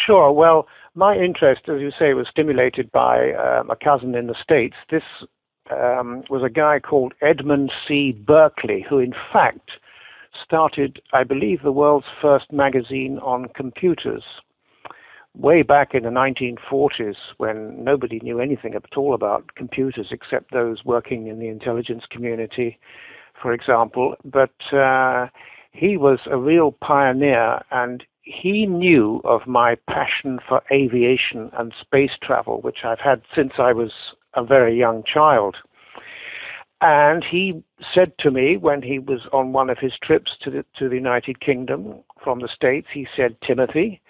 Sure. Well, my interest, as you say, was stimulated by a cousin in the States. This was a guy called Edmund C. Berkeley, who in fact started, I believe, the world's first magazine on computers way back in the 1940s, when nobody knew anything at all about computers except those working in the intelligence community, for example. But he was a real pioneer, and he knew of my passion for aviation and space travel, which I've had since I was a very young child. And he said to me when he was on one of his trips to the United Kingdom from the States, he said, "Timothy,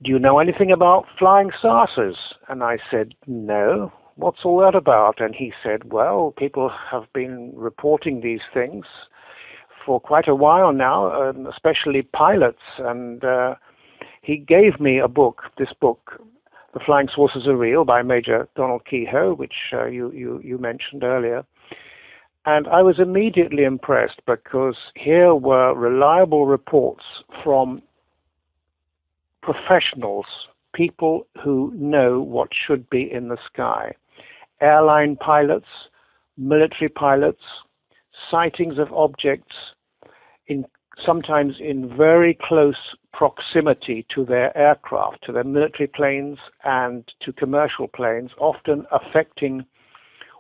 do you know anything about flying saucers?" And I said, "No, what's all that about?" And he said, "Well, people have been reporting these things for quite a while now, especially pilots." And he gave me a book, this book, The Flying Saucers Are Real, by Major Donald Keyhoe, which you mentioned earlier. And I was immediately impressed because here were reliable reports from professionals, people who know what should be in the sky. Airline pilots, military pilots, sightings of objects sometimes in very close proximity to their aircraft, to their military planes and to commercial planes, often affecting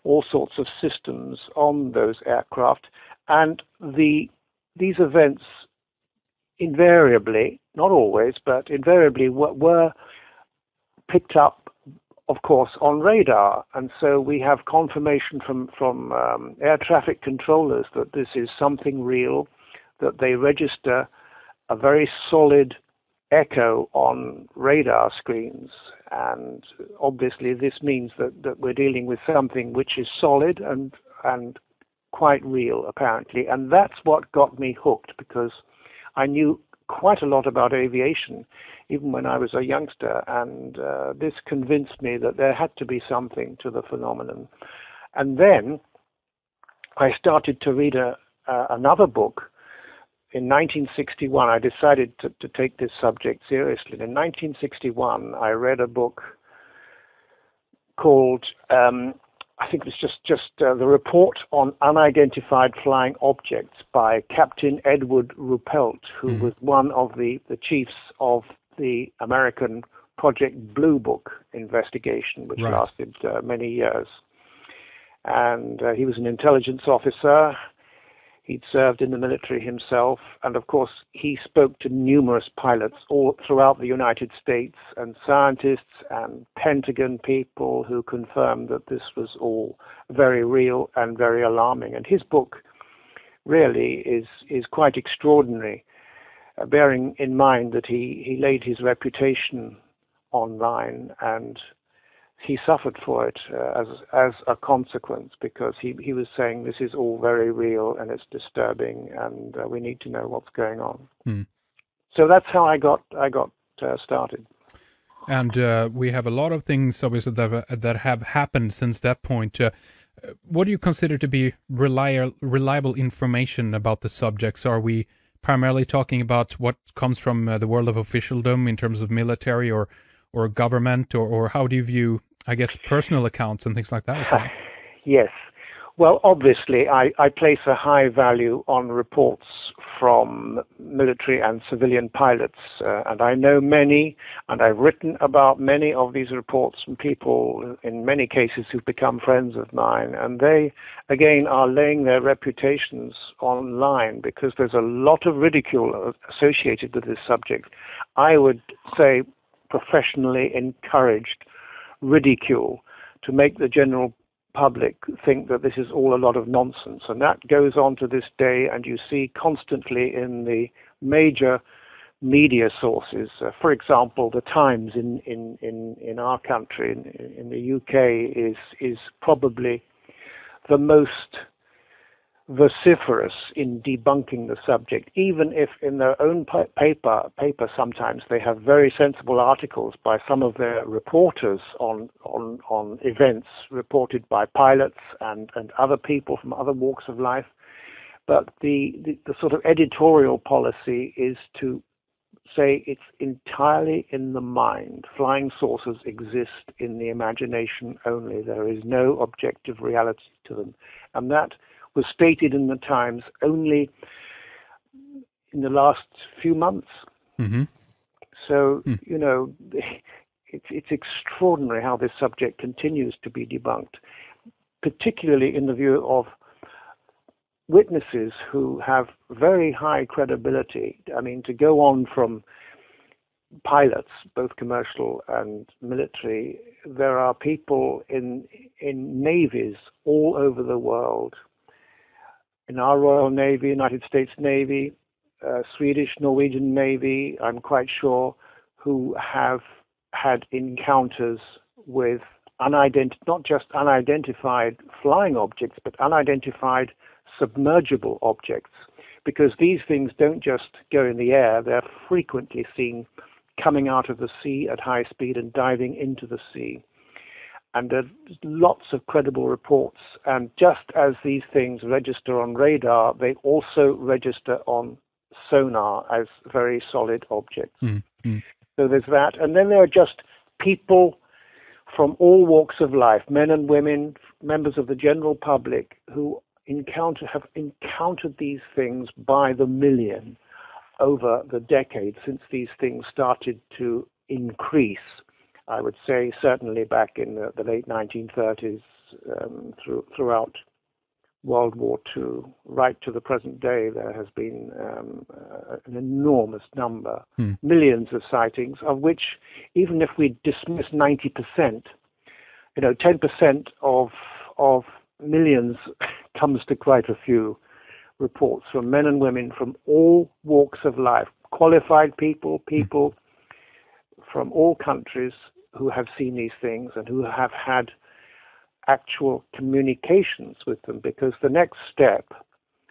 all sorts of systems on those aircraft. And these events invariably, not always, but invariably were picked up, of course, on radar. And so we have confirmation from air traffic controllers that this is something real, that they register a very solid echo on radar screens. And obviously this means that we're dealing with something which is solid and quite real, apparently. And that's what got me hooked, because I knew quite a lot about aviation, even when I was a youngster. And this convinced me that there had to be something to the phenomenon. And then I started to read another book. In 1961, I decided to take this subject seriously. In 1961, I read a book called, I think it was just the Report on Unidentified Flying Objects by Captain Edward Ruppelt, who was one of the chiefs of the American Project Blue Book investigation, which lasted many years. And he was an intelligence officer. He'd served in the military himself, and of course he spoke to numerous pilots all throughout the United States, and scientists and Pentagon people who confirmed that this was all very real and very alarming. And his book really is quite extraordinary, bearing in mind that he laid his reputation online, and he suffered for it as a consequence, because he was saying this is all very real and it's disturbing, and we need to know what's going on. So that's how I got started. And we have a lot of things, obviously, that have happened since that point. What do you consider to be reliable information about the subjects? Are we primarily talking about what comes from the world of officialdom in terms of military or government, or how do you view, I guess, personal accounts and things like that as well? Yes. Well, obviously, I place a high value on reports from military and civilian pilots, and I know many, and I've written about many of these reports from people, in many cases, who've become friends of mine, and they, again, are laying their reputations online, because there's a lot of ridicule associated with this subject. I would say professionally encouraged ridicule to make the general public think that this is all a lot of nonsense. And that goes on to this day, and you see constantly in the major media sources. For example, the Times in our country, in the UK, is probably the most vociferous in debunking the subject, even if in their own paper sometimes they have very sensible articles by some of their reporters on events reported by pilots and other people from other walks of life. But the sort of editorial policy is to say it's entirely in the mind. Flying saucers exist in the imagination only. There is no objective reality to them. And that was stated in the Times only in the last few months. Mm-hmm. So, you know, it's extraordinary how this subject continues to be debunked, particularly in the view of witnesses who have very high credibility. I mean, to go on from pilots, both commercial and military, there are people in navies all over the world, in our Royal Navy, United States Navy, Swedish, Norwegian Navy, I'm quite sure, who have had encounters with not just unidentified flying objects, but unidentified submergible objects, because these things don't just go in the air, they're frequently seen coming out of the sea at high speed and diving into the sea. And there's lots of credible reports, and just as these things register on radar, they also register on sonar as very solid objects. Mm-hmm. So there's that. And then there are just people from all walks of life, men and women, members of the general public, who have encountered these things by the million over the decades since these things started to increase. I would say certainly back in the late 1930s, throughout World War II, right to the present day, there has been an enormous number, millions of sightings, of which, even if we dismiss 90%, 10% of millions comes to quite a few reports from men and women from all walks of life, qualified people from all countries who have seen these things and who have had actual communications with them. Because the next step,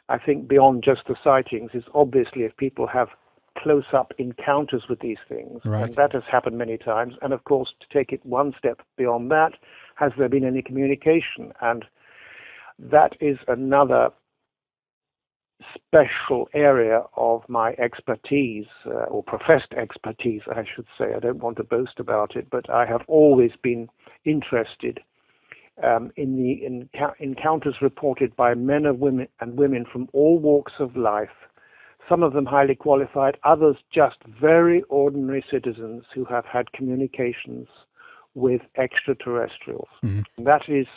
I think, beyond just the sightings is obviously if people have close-up encounters with these things, right. And that has happened many times. And of course, to take it one step beyond that, has there been any communication? And that is another special area of my expertise, or professed expertise, I should say. I don't want to boast about it, but I have always been interested in the encounters reported by men and women from all walks of life, some of them highly qualified, others just very ordinary citizens who have had communications with extraterrestrials. Mm-hmm. And that is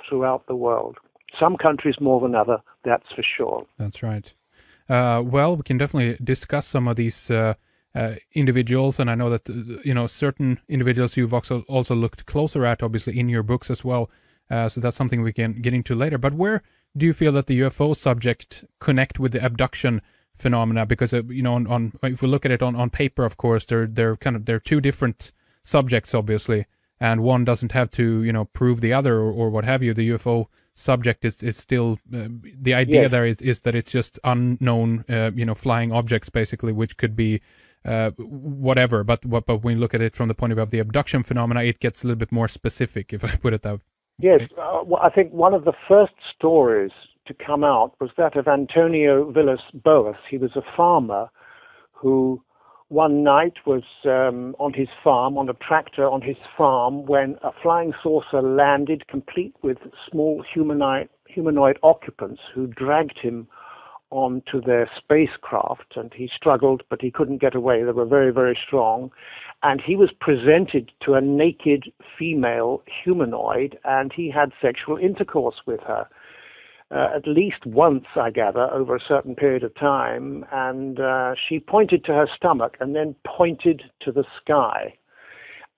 throughout the world. Some countries more than others, that's for sure. That's right. Well, we can definitely discuss some of these individuals, and I know that certain individuals you've also looked closer at, obviously in your books as well. So that's something we can get into later. But where do you feel that the UFO subject connect with the abduction phenomena? Because if we look at it on paper, of course, they're two different subjects, obviously, and one doesn't have to prove the other or what have you. The UFO subject is still the idea. Yes. There is that it's just unknown flying objects, basically, which could be whatever. But when you look at it from the point of view of the abduction phenomena, it gets a little bit more specific, if I put it that way. Yes, I think one of the first stories to come out was that of Antonio Villas Boas. He was a farmer who one night was on his farm, on a tractor on his farm, when a flying saucer landed, complete with small humanoid occupants who dragged him onto their spacecraft, and he struggled, but he couldn't get away. They were very, very strong. And he was presented to a naked female humanoid, and he had sexual intercourse with her. At least once, I gather, over a certain period of time, and she pointed to her stomach and then pointed to the sky.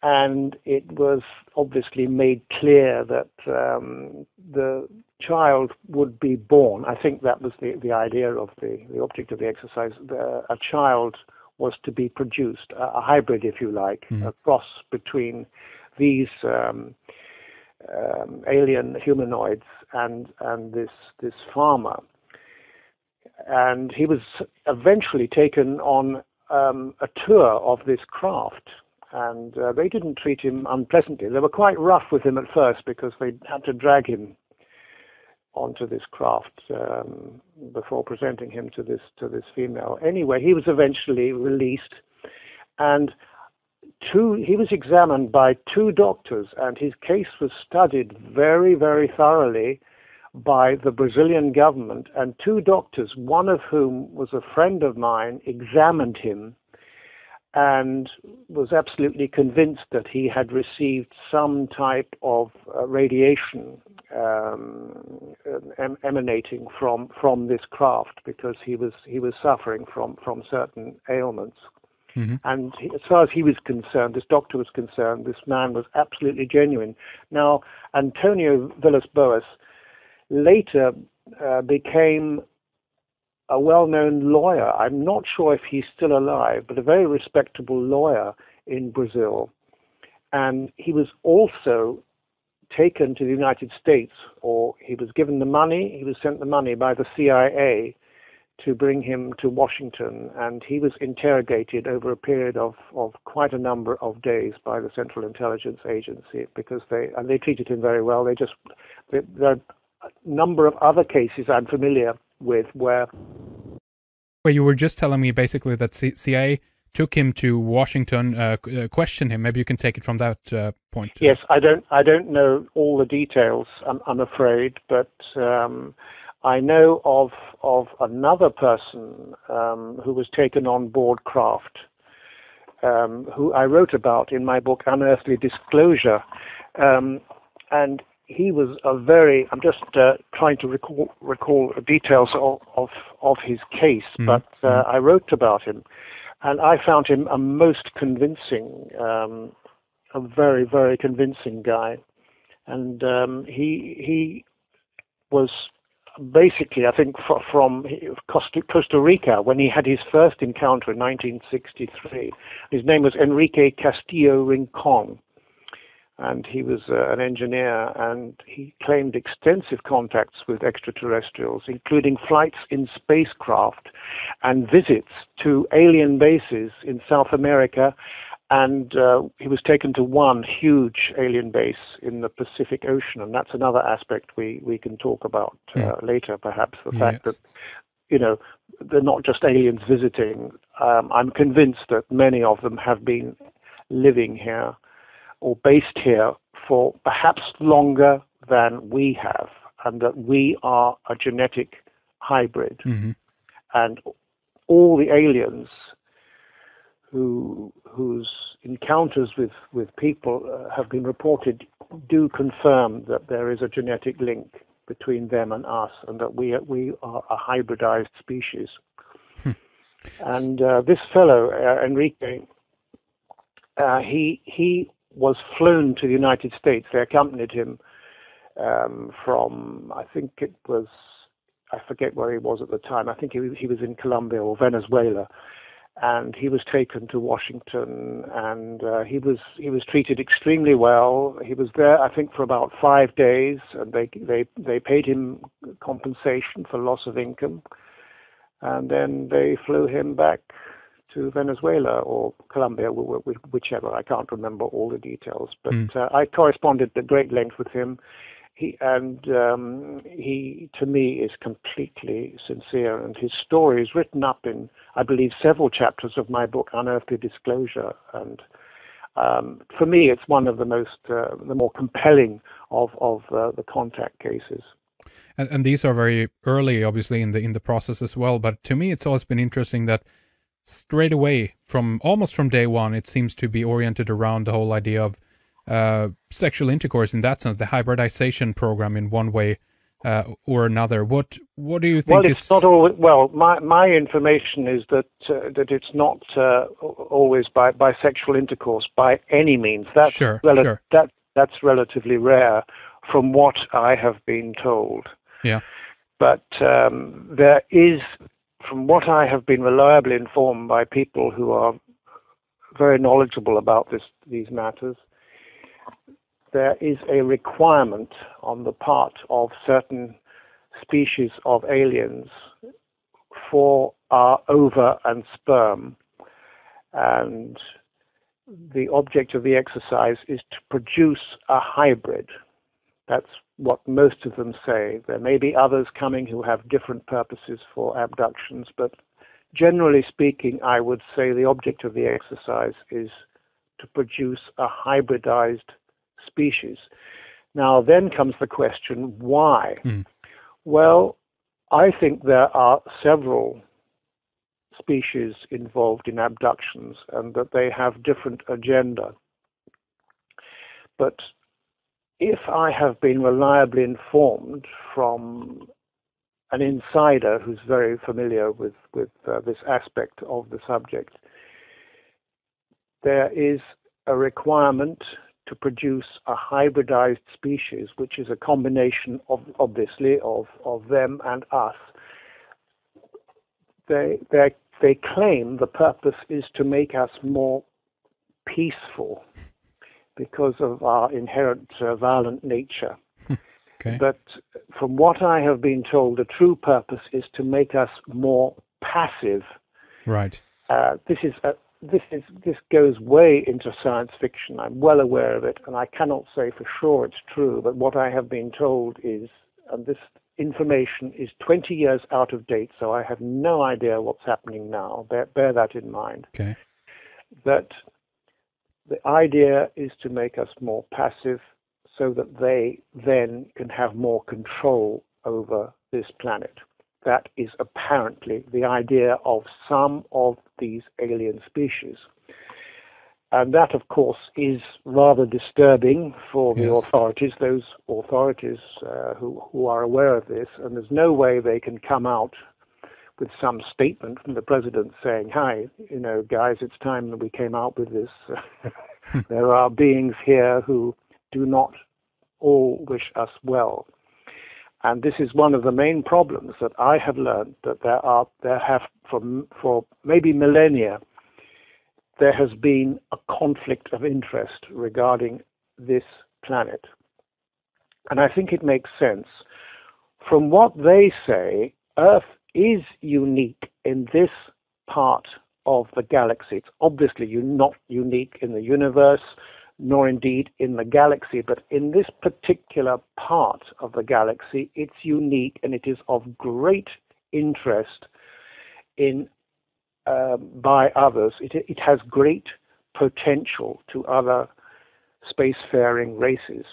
And it was obviously made clear that the child would be born. I think that was the idea of the object of the exercise. A child was to be produced, a hybrid, if you like, a cross between these alien humanoids and this farmer. And he was eventually taken on a tour of this craft, and they didn't treat him unpleasantly. They were quite rough with him at first because they had to drag him onto this craft before presenting him to this female. Anyway, he was eventually released, And he was examined by two doctors, and his case was studied very, very thoroughly by the Brazilian government. And two doctors, one of whom was a friend of mine, examined him and was absolutely convinced that he had received some type of radiation emanating from this craft, because he was suffering from certain ailments. Mm-hmm. And as far as he was concerned, this doctor was concerned, this man was absolutely genuine. Now, Antonio Villas-Boas later became a well-known lawyer. I'm not sure if he's still alive, but a very respectable lawyer in Brazil. And he was also taken to the United States, or he was given the money, he was sent the money by the CIA to bring him to Washington, and he was interrogated over a period of quite a number of days by the Central Intelligence Agency, because they treated him very well. There are a number of other cases I'm familiar with where... Well, you were just telling me basically that CIA took him to Washington, questioned him. Maybe you can take it from that point. Yes, I don't know all the details, I'm afraid, but I know of another person who was taken on board craft, who I wrote about in my book Unearthly Disclosure, and he was I'm just trying to recall details of his case, but I wrote about him, and I found him a most convincing, a very, very convincing guy, and he was basically, I think, from Costa Rica, when he had his first encounter in 1963. His name was Enrique Castillo Rincon, and he was an engineer, and he claimed extensive contacts with extraterrestrials, including flights in spacecraft and visits to alien bases in South America. And he was taken to one huge alien base in the Pacific Ocean, and that's another aspect we can talk about later, perhaps, the fact that, they're not just aliens visiting. I'm convinced that many of them have been living here or based here for perhaps longer than we have, and that we are a genetic hybrid. Mm-hmm. And all the aliens whose encounters with people have been reported do confirm that there is a genetic link between them and us, and that we are a hybridized species. And this fellow, Enrique, he was flown to the United States. They accompanied him from, I think it was, I forget where he was at the time. I think he was in Colombia or Venezuela. And he was taken to Washington, and he was treated extremely well. He was there, I think, for about 5 days, and they paid him compensation for loss of income, and then they flew him back to Venezuela or Colombia, whichever. I can't remember all the details, but I corresponded at great length with him. He, to me, is completely sincere, and his story is written up in, I believe, several chapters of my book, Unearthly Disclosure. And for me, it's one of the more compelling of the contact cases. And these are very early, obviously, in the process as well. But to me, it's always been interesting that straight away, almost from day one, it seems to be oriented around the whole idea of sexual intercourse, in that sense, the hybridization program in one way or another. What do you think? Well, it's not always. Well, my information is that it's not always by sexual intercourse by any means. That's sure. That's relatively rare, from what I have been told. Yeah. But there is, from what I have been reliably informed by people who are very knowledgeable about these matters, there is a requirement on the part of certain species of aliens for our ova and sperm. And the object of the exercise is to produce a hybrid. That's what most of them say. There may be others coming who have different purposes for abductions, but generally speaking, I would say the object of the exercise is to produce a hybridized species. Now, then comes the question, why? Well, I think there are several species involved in abductions and that they have different agenda. But if I have been reliably informed from an insider who's very familiar with this aspect of the subject, there is a requirement to produce a hybridized species, which is a combination of, obviously, of them and us. They claim the purpose is to make us more peaceful because of our inherent violent nature. Okay. But from what I have been told, the true purpose is to make us more passive. Right. This goes way into science fiction. I'm well aware of it, and I cannot say for sure it's true. But what I have been told is, and this information is 20 years out of date, so I have no idea what's happening now. Bear that in mind. Okay. That the idea is to make us more passive, so that they then can have more control over this planet. That is apparently the idea of some of these alien species. And that, of course, is rather disturbing for the authorities, those authorities who are aware of this. And there's no way they can come out with some statement from the president saying, hi, guys, it's time that we came out with this. There are beings here who do not all wish us well. And this is one of the main problems that I have learned, that there have for maybe millennia, there has been a conflict of interest regarding this planet. And I think it makes sense. From what they say, Earth is unique in this part of the galaxy. It's obviously not unique in the universe, nor indeed in the galaxy, but in this particular part of the galaxy, it's unique and it is of great interest by others. It has great potential to other spacefaring races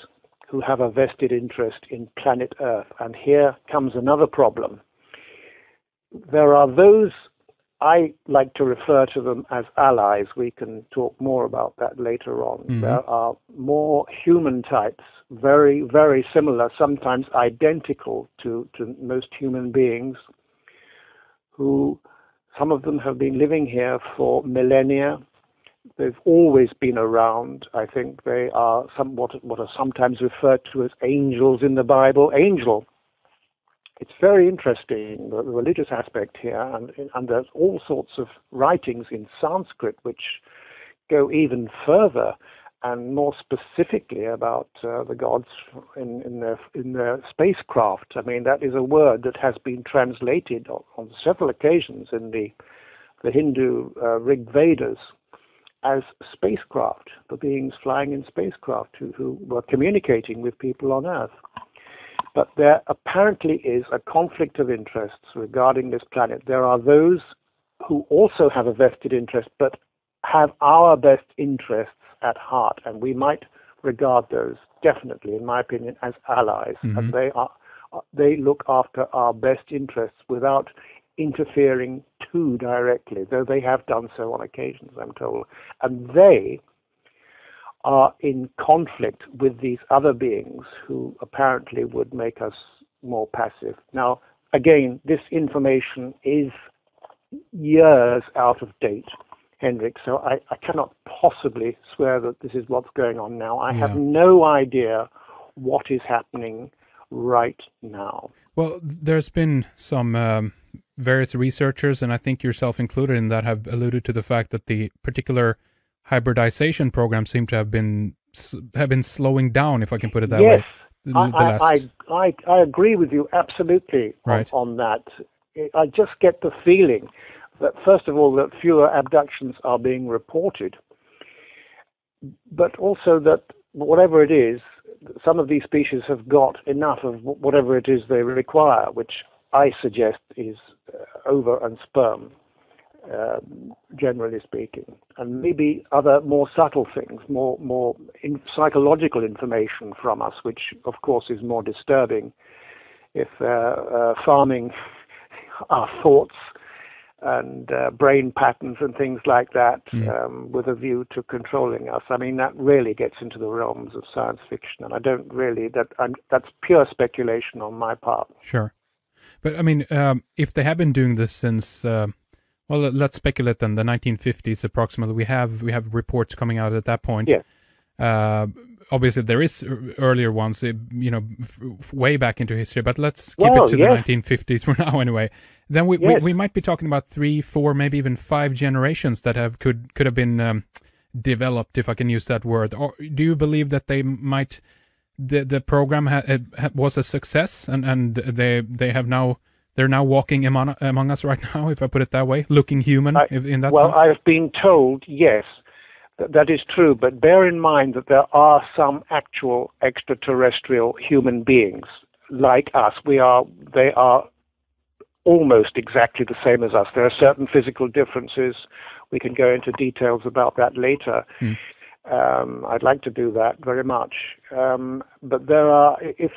who have a vested interest in planet Earth. And here comes another problem. There are those, I like to refer to them as allies. We can talk more about that later on. Mm-hmm. There are more human types, very, very similar, sometimes identical to most human beings, who some of them have been living here for millennia. They've always been around. I think they are what are sometimes referred to as angels in the Bible. Angel. It's very interesting, the religious aspect here, and there's all sorts of writings in Sanskrit which go even further and more specifically about the gods in their spacecraft. I mean, that is a word that has been translated on several occasions in the Hindu Rig Vedas as spacecraft, the beings flying in spacecraft who were communicating with people on Earth. But there apparently is a conflict of interests regarding this planet. There are those who also have a vested interest, but have our best interests at heart, and we might regard those definitely, in my opinion, as allies. Mm-hmm. And they look after our best interests without interfering too directly, though they have done so on occasions, I'm told. And they are in conflict with these other beings who apparently would make us more passive. Now, again, this information is years out of date, Henrik, so I cannot possibly swear that this is what's going on now. I have no idea what is happening right now. Well, there's been some various researchers, and I think yourself included in that, have alluded to the fact that the particular hybridization program seem to have been slowing down, if I can put it that way. Yes, I agree with you absolutely on that. I just get the feeling that, first of all, that fewer abductions are being reported, but also that whatever it is, some of these species have got enough of whatever it is they require, which I suggest is ova and sperm. generally speaking, and maybe other more subtle things, more psychological information from us, which of course is more disturbing if farming our thoughts and brain patterns and things like that with a view to controlling us. I mean, that really gets into the realms of science fiction, and I don't really, that's pure speculation on my part. Sure. But I mean, if they have been doing this since, well, let's speculate then, the 1950s approximately, we have reports coming out at that point. Yeah. Obviously, there is earlier ones, way back into history, but let's keep it to the 1950s for now anyway. Then we might be talking about 3, 4, maybe even 5 generations that could have been developed, if I can use that word. Or do you believe that they might, the program was a success, and they're now walking among us right now, if I put it that way, looking human in that sense? Well, I've been told, yes, that is true, but bear in mind that there are some actual extraterrestrial human beings like us. They are almost exactly the same as us. There are certain physical differences. We can go into details about that later. I'd like to do that very much. But there are, if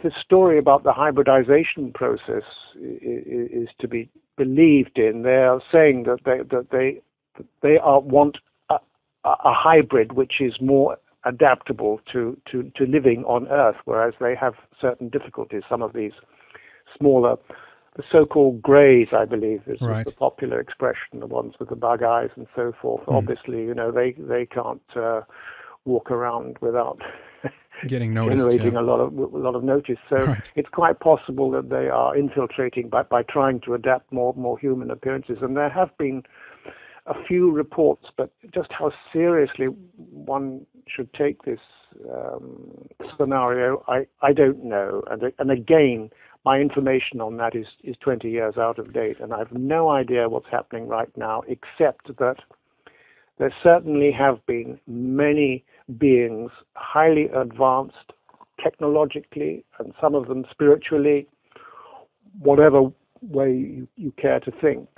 the story about the hybridization process is to be believed in, they are saying that they want a hybrid which is more adaptable to living on Earth, whereas they have certain difficulties. Some of these smaller, the so-called greys, I believe, is the popular expression, the ones with the bug eyes and so forth. Obviously, they can't walk around without getting noticed, generating a lot of notice. So it's quite possible that they are infiltrating by trying to adapt more human appearances. And there have been a few reports, but just how seriously one should take this scenario, I don't know. And again, my information on that is 20 years out of date, and I have no idea what's happening right now, except that there certainly have been many beings highly advanced technologically, and some of them spiritually, whatever way you care to think,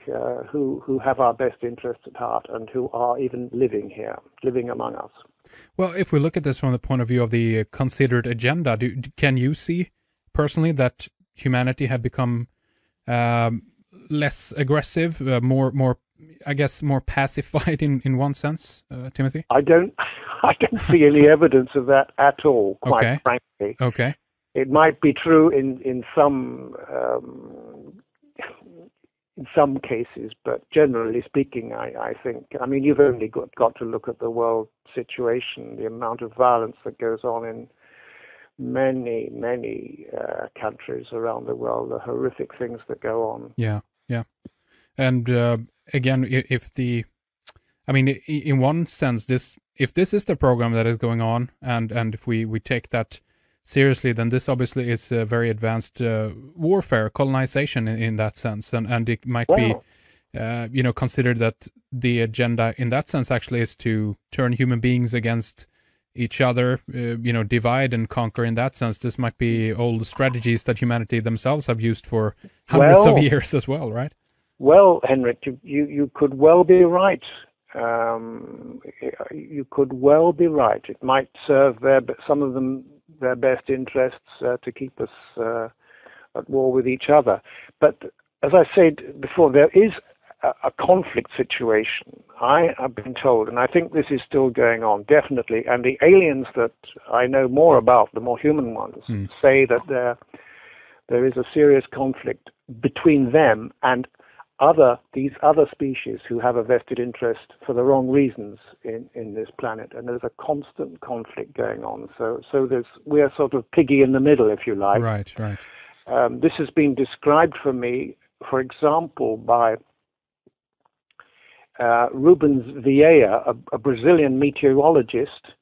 who have our best interests at heart and who are even living among us. Well, if we look at this from the point of view of the considered agenda, can you see personally that humanity had become less aggressive, more, I guess, more pacified in one sense, Timothy? I don't see any evidence of that at all, quite frankly. Okay. It might be true in some cases, but generally speaking, I think, I mean, you've only got to look at the world situation, the amount of violence that goes on in many countries around the world, the horrific things that go on. Yeah. And again, in one sense, if this is the program that is going on, and if we take that seriously, then this obviously is very advanced warfare, colonization in that sense, and it might be, considered that the agenda in that sense actually is to turn human beings against each other, divide and conquer. In that sense, this might be old strategies that humanity themselves have used for hundreds of years as well, right? Well, Henrik, you could well be right. You could well be right. It might serve some of them their best interests to keep us at war with each other. But as I said before, there is a conflict situation, I have been told, and I think this is still going on, definitely. And the aliens that I know more about, the more human ones, say that there is a serious conflict between them and these other species who have a vested interest for the wrong reasons in this planet, and there's a constant conflict going on. So we are sort of piggy in the middle, if you like. Right. This has been described for me, for example, by Rubens Vieira, a Brazilian meteorologist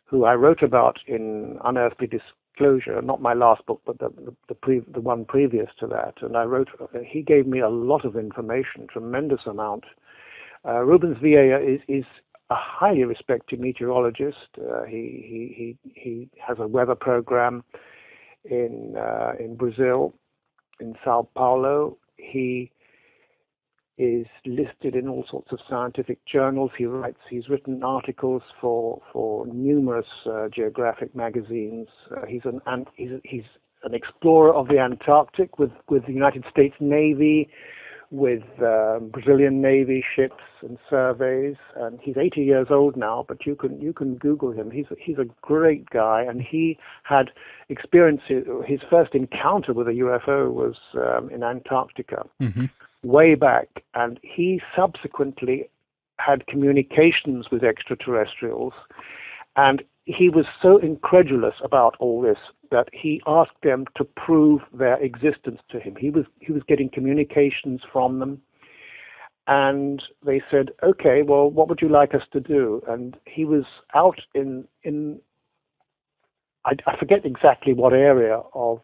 who I wrote about in Unearthly Disclosure, not my last book, but the one previous to that. And he gave me a lot of information, tremendous amount. Rubens Vieira is a highly respected meteorologist. He has a weather program in Brazil, in Sao Paulo. He is listed in all sorts of scientific journals. He's written articles for numerous geographic magazines. He's an explorer of the Antarctic with the United States Navy, with Brazilian Navy ships and surveys. And he's 80 years old now, but you can Google him. He's a great guy, and he had experience. His first encounter with a UFO was in Antarctica. Mm-hmm. Way back, and he subsequently had communications with extraterrestrials, and he was so incredulous about all this that he asked them to prove their existence to him. He was getting communications from them, and they said, "Okay, well, what would you like us to do?" And he was out in I forget exactly what area of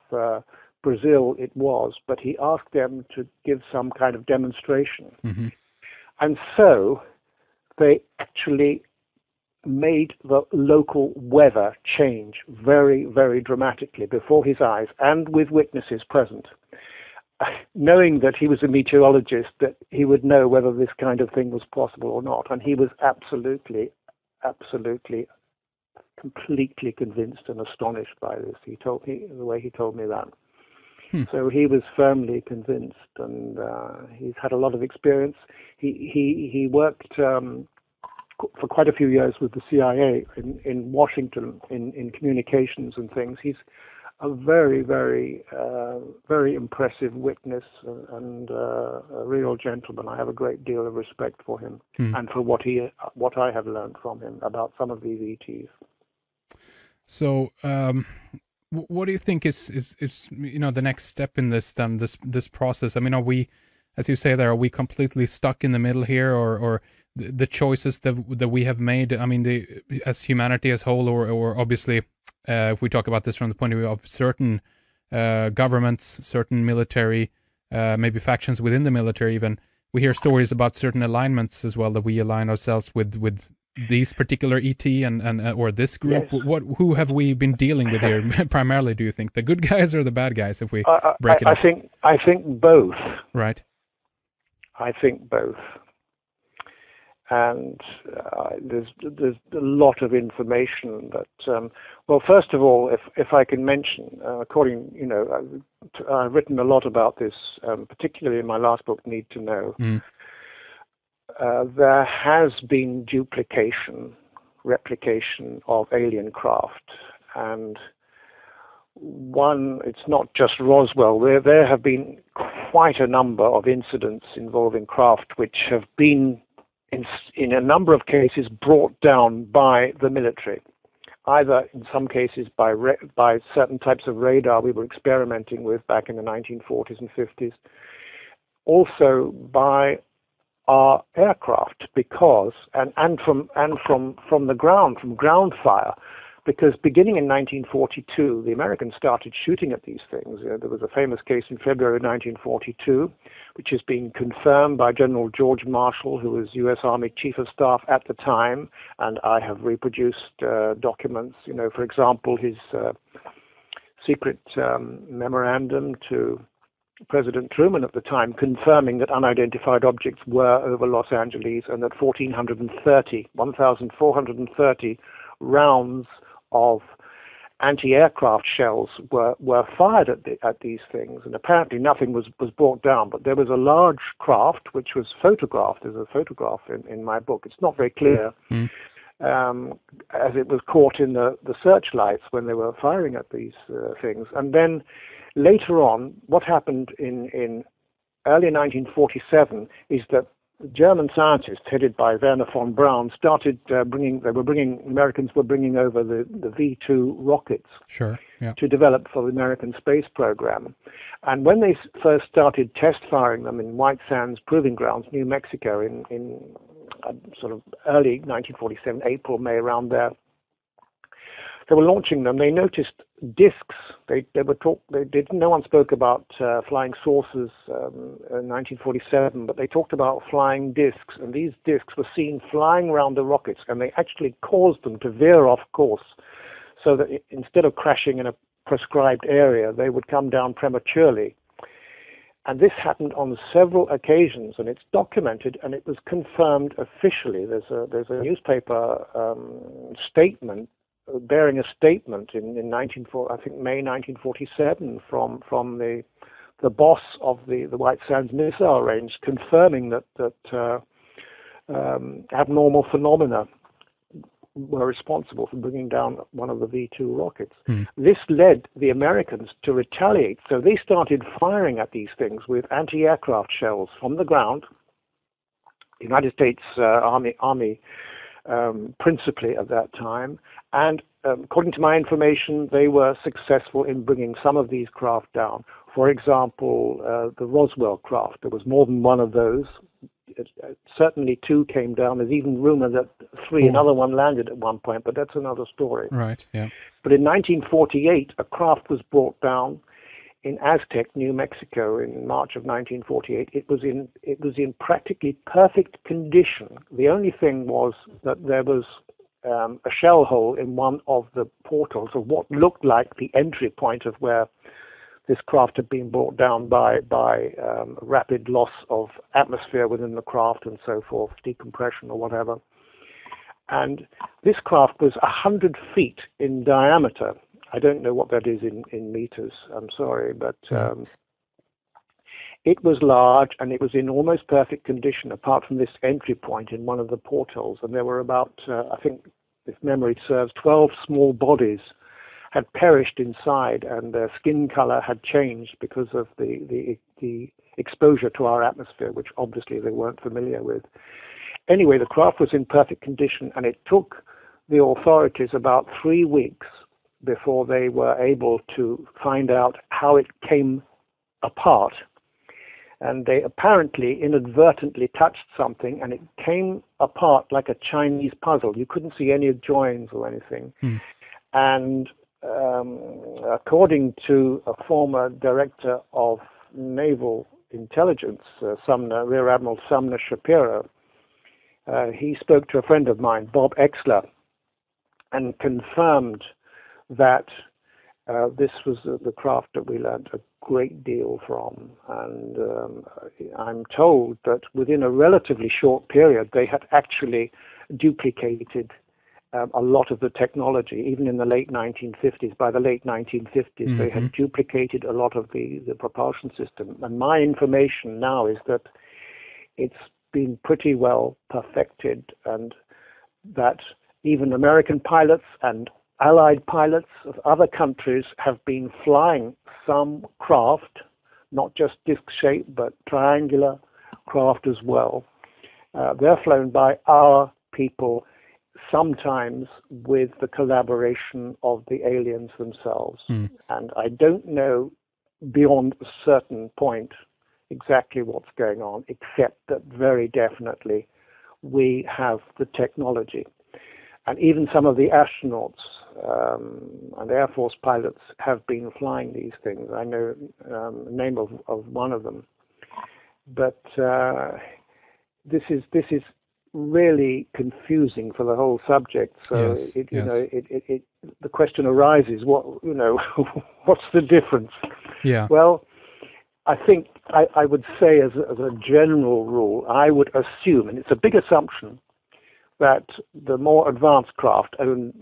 Brazil it was, but he asked them to give some kind of demonstration. Mm-hmm. And so they actually made the local weather change very, very dramatically before his eyes and with witnesses present. Knowing that he was a meteorologist, that he would know whether this kind of thing was possible or not. And he was absolutely, completely convinced and astonished by this. The way he told me that. So he was firmly convinced, and he's had a lot of experience. He worked for quite a few years with the CIA in Washington in communications and things. He's a very, very, very impressive witness and a real gentleman. I have a great deal of respect for him and for what I have learned from him about some of these ETs. So. What do you think is the next step in this process? I mean, are we, as you say there, are we completely stuck in the middle here, or the choices that we have made? I mean, as humanity as whole, or obviously, if we talk about this from the point of view of certain governments, certain military, maybe factions within the military, even we hear stories about certain alignments as well, that we align ourselves with these particular ET and or this group. Yes. Who have we been dealing with here primarily? Do you think the good guys or the bad guys? If we break it up, I think both. Right. I think both. And there's a lot of information that. Well, first of all, if I can mention, I've written a lot about this, particularly in my last book, Need to Know. Mm. There has been replication of alien craft, and it's not just Roswell. There have been quite a number of incidents involving craft which have been, in a number of cases, brought down by the military, either in some cases by certain types of radar we were experimenting with back in the 1940s and 50s, also by our aircraft, because and from the ground, from ground fire, because beginning in 1942, the Americans started shooting at these things. There was a famous case in February 1942, which has been confirmed by General George Marshall, who was U.S. Army Chief of Staff at the time, and I have reproduced documents. For example, his secret memorandum to President Truman at the time, confirming that unidentified objects were over Los Angeles and that 1,430 rounds of anti-aircraft shells were fired at these things. And apparently nothing was brought down, but there was a large craft which was photographed. There's a photograph in my book. It's not very clear, as it was caught in the searchlights when they were firing at these things. And then later on, what happened in early 1947 is that German scientists, headed by Wernher von Braun, started Americans were bringing over the V-2 rockets to develop for the American space program. And when they first started test firing them in White Sands Proving Grounds, New Mexico, in sort of early 1947, April, May, around there, they were launching them. They noticed discs. No one spoke about flying saucers in 1947, but they talked about flying discs, and these discs were seen flying around the rockets, and they actually caused them to veer off course, so that instead of crashing in a prescribed area, they would come down prematurely. And this happened on several occasions, and it's documented, and it was confirmed officially. There's a newspaper statement bearing a statement in I think May 1947 from the boss of the White Sands missile range, confirming that abnormal phenomena were responsible for bringing down one of the V-2 rockets. This led the Americans to retaliate. So they started firing at these things with anti-aircraft shells from the ground. The United States Army principally at that time. And according to my information, they were successful in bringing some of these craft down. For example, the Roswell craft. There was more than one of those. Certainly 2 came down. There's even rumor that 3, another one landed at one point, but that's another story. Right, yeah. But in 1948, a craft was brought down in Aztec, New Mexico, in March of 1948. It was in practically perfect condition. The only thing was that there was a shell hole in one of the portals of what looked like the entry point of where this craft had been brought down by rapid loss of atmosphere within the craft and so forth, decompression or whatever. And this craft was 100 feet in diameter. I don't know what that is in meters, I'm sorry, but it was large, and it was in almost perfect condition, apart from this entry point in one of the portals. And there were about, I think, if memory serves, 12 small bodies had perished inside, and their skin color had changed because of the exposure to our atmosphere, which obviously they weren't familiar with. Anyway, the craft was in perfect condition, and it took the authorities about 3 weeks before they were able to find out how it came apart. And they apparently inadvertently touched something, and it came apart like a Chinese puzzle. You couldn't see any joins or anything. And according to a former director of naval intelligence, Rear Admiral Sumner Shapiro, he spoke to a friend of mine, Bob Exler, and confirmed that this was the craft that we learned a great deal from. And I'm told that within a relatively short period, they had actually duplicated a lot of the technology, even in the late 1950s. By the late 1950s, they had duplicated a lot of the propulsion system. And my information now is that it's been pretty well perfected, and that even American pilots and Allied pilots of other countries have been flying some craft, not just disc-shaped, but triangular craft as well. They're flown by our people, sometimes with the collaboration of the aliens themselves. And I don't know beyond a certain point exactly what's going on, except that very definitely we have the technology. And even some of the astronauts and Air Force pilots have been flying these things. I know the name of one of them. But this is really confusing for the whole subject. So the question arises: what's the difference? Yeah. Well, I think I would say, as a general rule, I would assume, and it's a big assumption, that the more advanced craft owned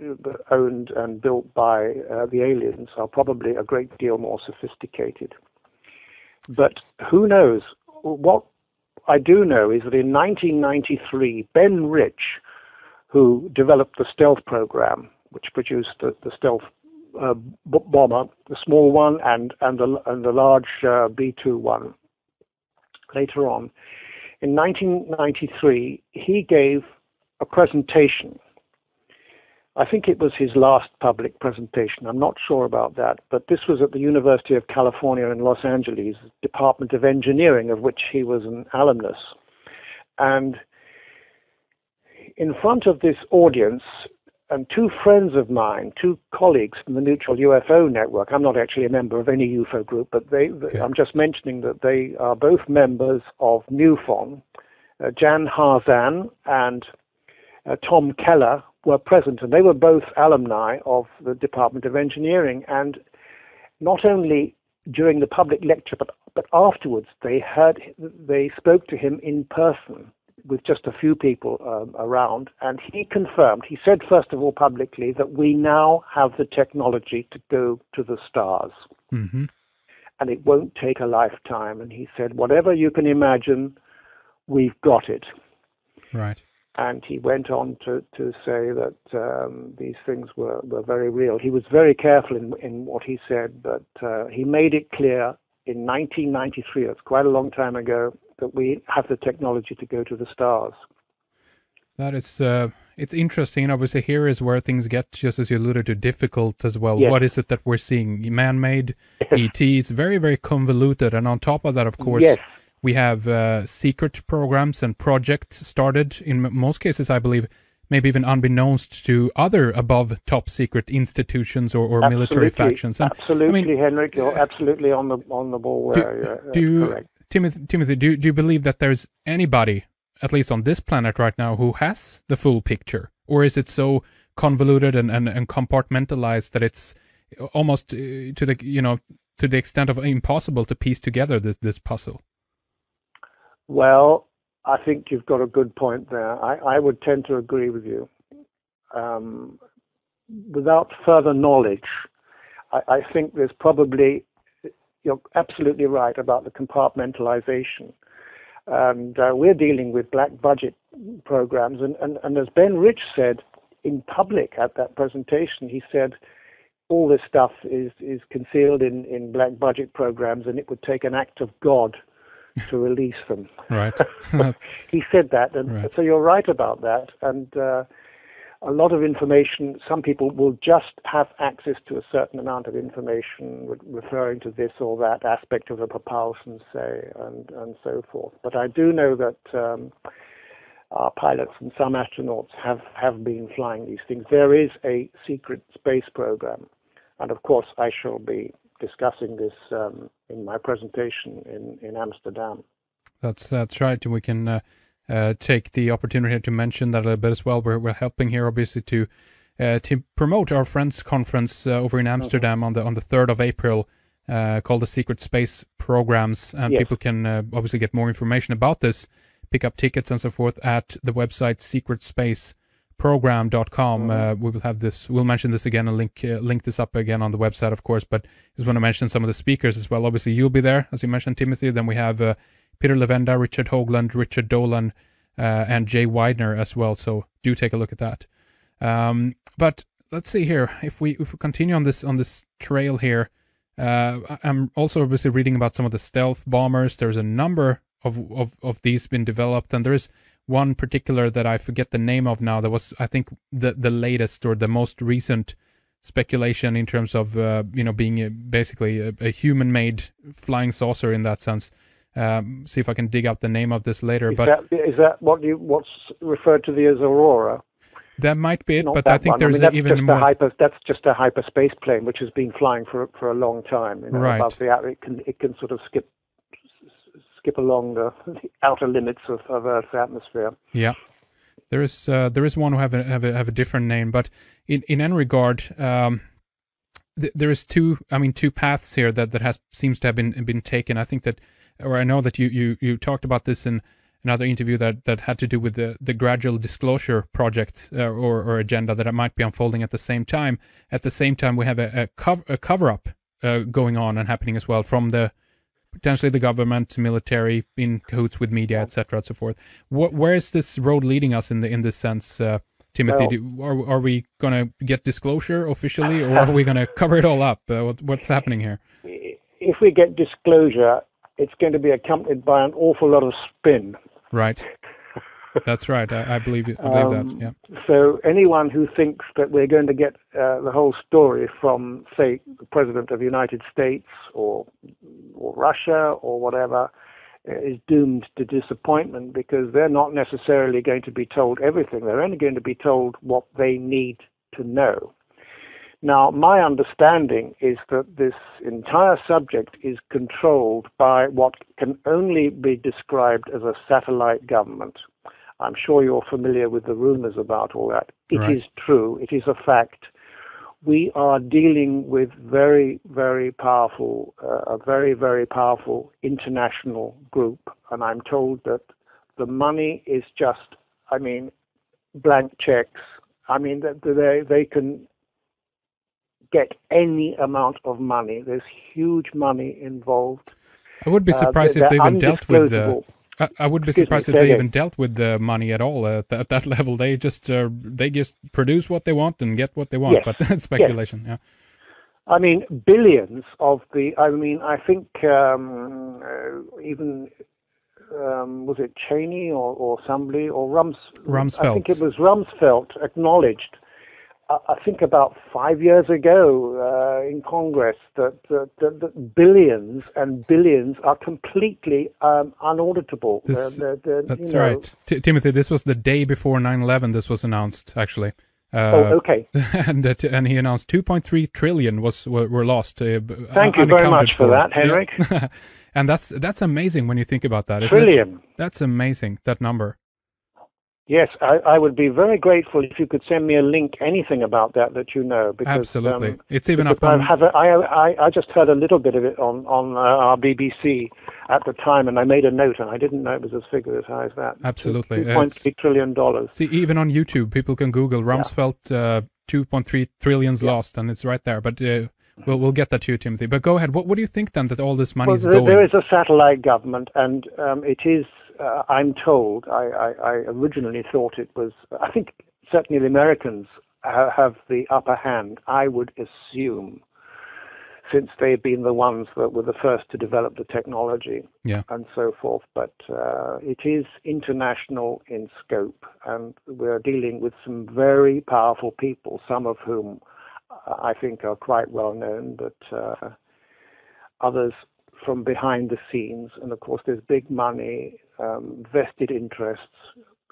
and built by the aliens are probably a great deal more sophisticated. But who knows? What I do know is that in 1993, Ben Rich, who developed the stealth program, which produced the stealth bomber, the small one and the large B-2 one, later on, in 1993, he gave a presentation. I think it was his last public presentation. I'm not sure about that, but this was at the University of California in Los Angeles, Department of Engineering, of which he was an alumnus. And in front of this audience, and 2 friends of mine, 2 colleagues from the Neutral UFO Network, I'm not actually a member of any UFO group, but I'm just mentioning that they are both members of MUFON. Jan Harzan and Tom Keller were present, and they were both alumni of the Department of Engineering. And not only during the public lecture, but But afterwards, they spoke to him in person with just a few people around, and he confirmed. He said, first of all, publicly, that we now have the technology to go to the stars, Mm-hmm. and it won't take a lifetime. And he said, whatever you can imagine, we've got it. Right. And he went on to say that these things were very real. He was very careful in what he said, but he made it clear in 1993, that's quite a long time ago, that we have the technology to go to the stars. That is, it's interesting. Obviously, here is where things get, just as you alluded to, difficult as well. Yes. What is it that we're seeing? Man-made, ET, it's very, very convoluted. And on top of that, of course, yes. we have secret programs and projects started, in most cases, I believe, maybe even unbeknownst to other above top secret institutions or military factions. And, absolutely, I mean, Henrik, you're absolutely on the ball there. Correct. Timothy, do you believe that there's anybody, at least on this planet right now, who has the full picture? Or is it so convoluted and compartmentalized that it's almost to the extent of impossible to piece together this puzzle? Well, I think you've got a good point there. I would tend to agree with you. Without further knowledge, I think there's probably, you're absolutely right about the compartmentalization. And we're dealing with black budget programs. And as Ben Rich said in public at that presentation, he said, all this stuff is concealed in black budget programs, and it would take an act of God to release them. Right. He said that, and right. So you're right about that. And a lot of information, some people will just have access to a certain amount of information referring to this or that aspect of the propulsion, say, and so forth. But I do know that our pilots and some astronauts have been flying these things. There is a secret space program, and of course I shall be discussing this in my presentation in Amsterdam. That's right. We can take the opportunity to mention that a little bit as well. We're helping here, obviously, to promote our Friends Conference over in Amsterdam on the 3rd of April, called the Secret Space Programs, and people can obviously get more information about this, pick up tickets and so forth at the website secretSpaceProgram.com. We will have this. We'll mention this again and link this up again on the website, of course. But just want to mention some of the speakers as well. Obviously, you'll be there, as you mentioned, Timothy. Then we have Peter Levenda, Richard Hoagland, Richard Dolan, and Jay Widener as well. So do take a look at that. But let's see here. If we continue on this trail here, I'm also obviously reading about some of the stealth bombers. There's a number of these been developed, and there is one particular that I forget the name of now. That was, I think, the latest or the most recent speculation in terms of being basically a human-made flying saucer in that sense. See if I can dig out the name of this later. Is that what's referred to as Aurora? That might be it, Not but I think there's even more. That's just a hyperspace plane which has been flying for a long time. Right. Above the it can sort of skip along the outer limits of Earth's atmosphere. Yeah, there is one who have a different name, but in any regard, there is two paths here that seems to have been taken. I think that, or I know that you talked about this in another interview that had to do with the gradual disclosure project or agenda that might be unfolding at the same time. At the same time, we have a cover up going on and happening as well from potentially the government, military, in cahoots with media, etc., and so forth. Where is this road leading us in this sense, Timothy? Well, are we going to get disclosure officially, or are we going to cover it all up? What's happening here? If we get disclosure, it's going to be accompanied by an awful lot of spin. Right. That's right. I believe that. Yeah. So anyone who thinks that we're going to get the whole story from, say, the President of the United States or Russia or whatever is doomed to disappointment, because they're not necessarily going to be told everything. They're only going to be told what they need to know. Now, my understanding is that this entire subject is controlled by what can only be described as a satellite government. I'm sure you're familiar with the rumors about all that. It Right. is true. It is a fact. we are dealing with very, very powerful, a very, very powerful international group. And I'm told that the money is just, I mean, blank checks. I mean, they can get any amount of money. There's huge money involved. I would be surprised if they even dealt with the. I would be surprised if they even dealt with the money at all at that level. They just produce what they want and get what they want. Yes. But that's speculation. Yes. Yeah. I mean, billions of the. I mean, I think even was it Cheney or somebody or Rumsfeld? I think it was Rumsfeld acknowledged. I think about 5 years ago in Congress that billions and billions are completely unauditable. That's right. Timothy, this was the day before 9/11 this was announced, actually. Okay. and he announced 2.3 trillion were lost. Thank you very much for that, Henrik. Yeah. And that's amazing when you think about that. Trillion. That's amazing, that number. Yes, I would be very grateful if you could send me a link, anything about that you know. Because, absolutely, it's even up on. I just heard a little bit of it on our BBC at the time, and I made a note, and I didn't know it was as figure as high as that. Absolutely, $2.3 trillion. See, even on YouTube, people can Google Rumsfeld 2.3 trillions lost, and it's right there. But we'll get that to you, Timothy. But go ahead. What do you think then that all this money is going? There is a satellite government, and it is. I'm told. I originally thought it was. I think certainly the Americans have the upper hand. I would assume, since they've been the ones that were the first to develop the technology, and so forth. But it is international in scope, and we're dealing with some very powerful people. Some of whom I think are quite well known, but others from behind the scenes. And of course, there's big money, vested interests,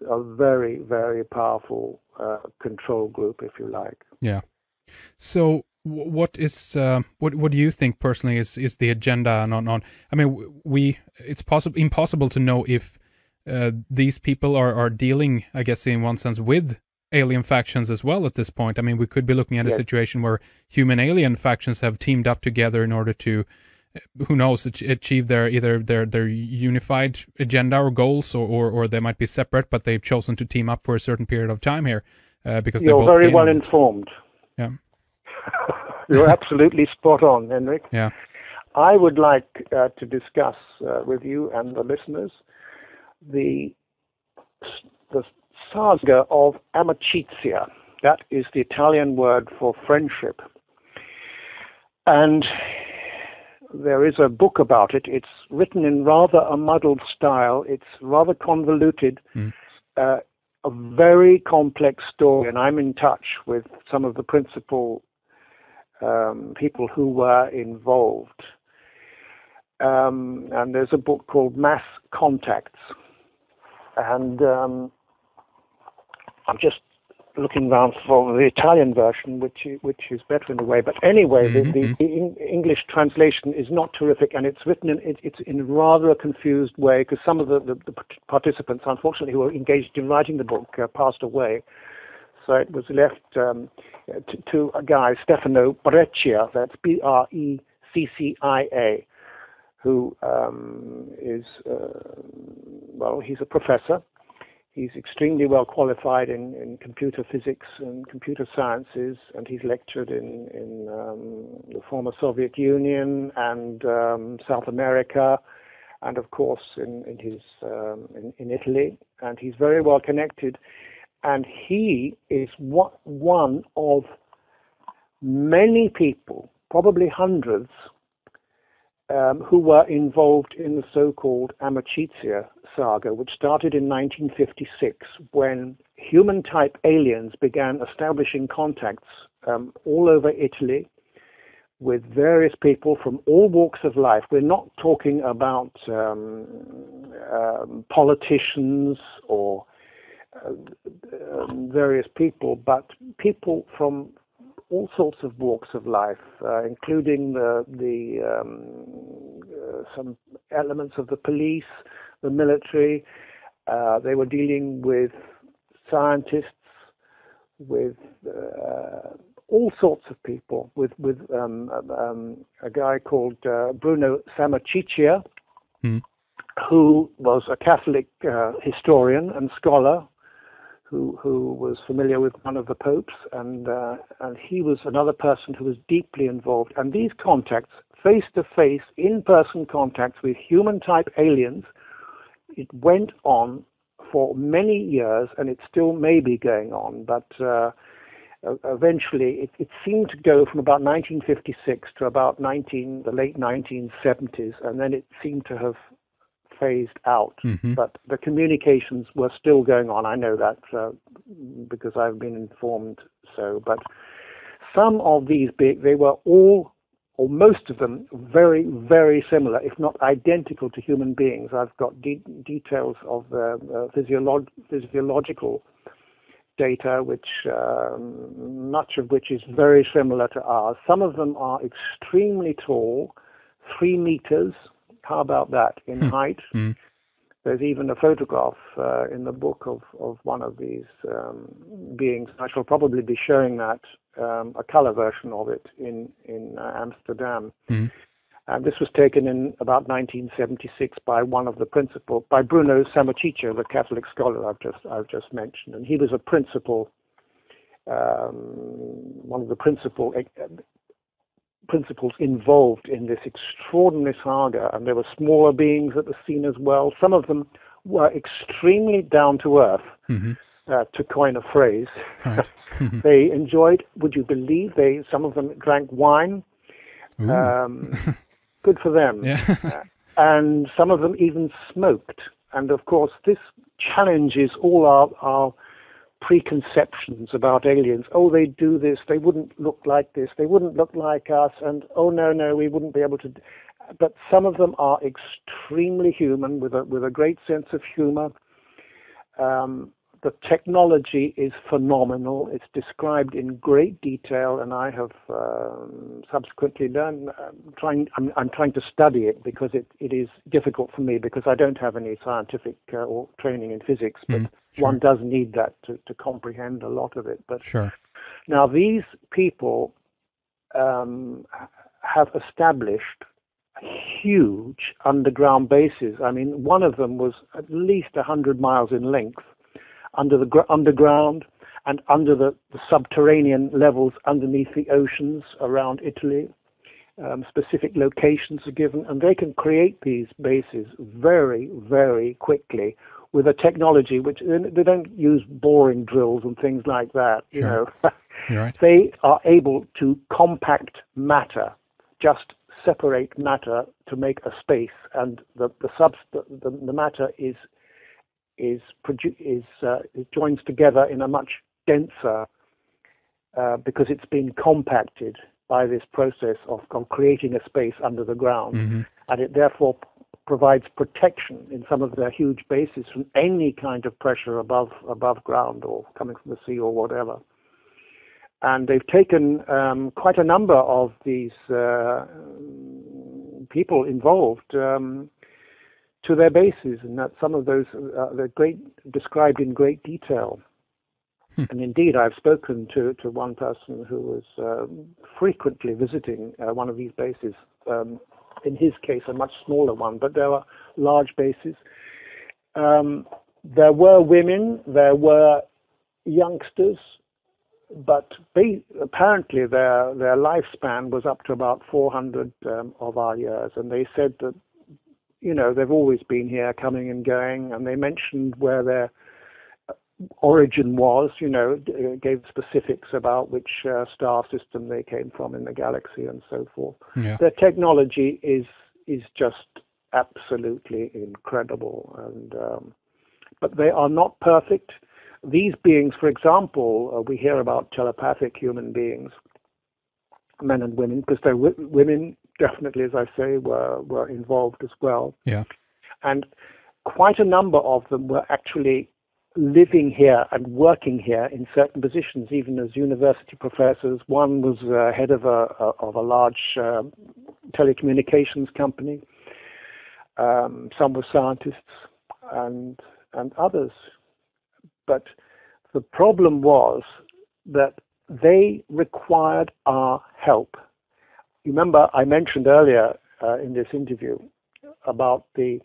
a very, very powerful control group, if you like. Yeah. So what is what do you think personally is the agenda on I mean, it's impossible to know if these people are dealing, I guess, in one sense, with alien factions as well at this point. I mean, we could be looking at a situation where human alien factions have teamed up together in order to, who knows, achieve their unified agenda or goals, or they might be separate, but they've chosen to team up for a certain period of time here because you're very well informed. Yeah, you're absolutely spot on, Henrik. Yeah, I would like to discuss with you and the listeners the saga of amicizia. That is the Italian word for friendship, and there is a book about it. It's written in rather a muddled style. It's rather convoluted, a very complex story, and I'm in touch with some of the principal people who were involved. And there's a book called Mass Contacts. And I'm just looking around for the Italian version, which is better in a way. But anyway, the English translation is not terrific, and it's written it's in rather a confused way, because some of the participants, unfortunately, who were engaged in writing the book passed away. So it was left to a guy, Stefano Breccia, that's Breccia, who is, he's a professor. He's extremely well qualified in computer physics and computer sciences, and he's lectured in the former Soviet Union and South America, and of course in Italy. And he's very well connected, and he is one of many people, probably hundreds, who were involved in the so-called Amicizia saga, which started in 1956 when human-type aliens began establishing contacts all over Italy with various people from all walks of life. We're not talking about politicians or various people, but people from all sorts of walks of life, including some elements of the police, the military. They were dealing with scientists, with all sorts of people, with a guy called Bruno Sammarticcia, who was a Catholic historian and scholar who was familiar with one of the popes, and he was another person who was deeply involved. And these contacts, face-to-face, in-person contacts with human-type aliens, it went on for many years, and it still may be going on, but eventually it seemed to go from about 1956 to about the late 1970s, and then it seemed to have phased out. But the communications were still going on. I know that because I've been informed so. But some of these they were all, or most of them, very, very similar, if not identical to human beings. I've got details of physiological data, which much of which is very similar to ours. Some of them are extremely tall, 3 meters. How about that in height? There's even a photograph in the book of one of these beings. I shall probably be showing that, a color version of it in Amsterdam. And this was taken in about 1976 by by Bruno Sammarticcia, the Catholic scholar I've just mentioned, and he was a one of the principals involved in this extraordinary saga. And there were smaller beings at the scene as well. Some of them were extremely down to earth, to coin a phrase. Right. They enjoyed, would you believe, some of them drank wine. Good for them. Yeah. And some of them even smoked. And of course, this challenges all our preconceptions about aliens. Oh, they do this. They wouldn't look like this. They wouldn't look like us. And oh, no, we wouldn't be able to. But some of them are extremely human, with a great sense of humor. The technology is phenomenal. It's described in great detail, and I have subsequently learned. I'm trying to study it because it is difficult for me, because I don't have any scientific or training in physics. But one does need that to comprehend a lot of it. But now these people have established huge underground bases. I mean, one of them was at least 100 miles in length, underground and under the subterranean levels underneath the oceans around Italy. Specific locations are given, and they can create these bases very, very quickly with a technology which they don't use boring drills and things like that. You know, right. They are able to compact matter, just separate matter to make a space, and the matter it joins together in a much denser, because it's been compacted by this process of creating a space under the ground, and it therefore provides protection in some of their huge bases from any kind of pressure above ground or coming from the sea or whatever. And they've taken quite a number of these people involved to their bases, and that some of those they're described in great detail. And indeed, I've spoken to one person who was frequently visiting one of these bases. In his case, a much smaller one, but there were large bases. There were women, there were youngsters, but apparently their lifespan was up to about 400 of our years. And they said that, you know, they've always been here, coming and going, and they mentioned where their origin was, you know, gave specifics about which star system they came from in the galaxy and so forth. Yeah. Their technology is just absolutely incredible, and but they are not perfect. These beings, for example, we hear about telepathic human beings, men and women, because they're women, definitely, as I say, were involved as well. Yeah. And quite a number of them were actually living here and working here in certain positions, even as university professors. One was head of a large telecommunications company. Some were scientists and others. But the problem was that they required our help. You remember I mentioned earlier in this interview about the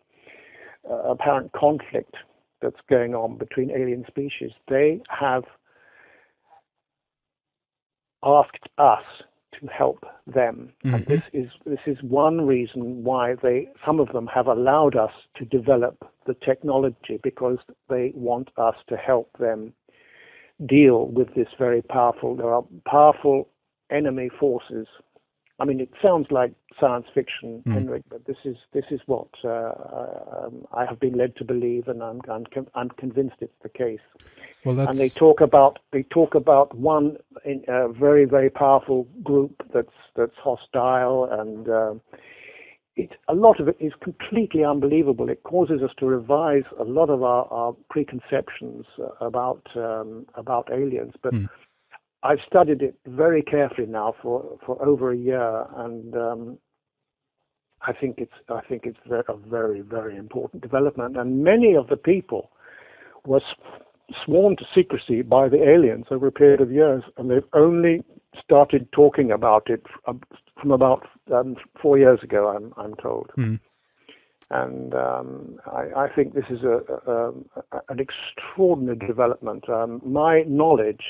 apparent conflict that's going on between alien species. They have asked us to help them, and this is one reason why some of them have allowed us to develop the technology, because they want us to help them deal with this very powerful. There are powerful enemy forces. I mean, it sounds like science fiction, Henrik, but this is what I have been led to believe, and I'm convinced it's the case. Well, and they talk about one very, very powerful group that's hostile, and a lot of it is completely unbelievable. It causes us to revise a lot of our preconceptions about aliens, but. I've studied it very carefully now for over a year, and I think it's a very, very important development. And many of the people were sworn to secrecy by the aliens over a period of years, and they've only started talking about it from about 4 years ago, I'm told. And I think this is an extraordinary development. My knowledge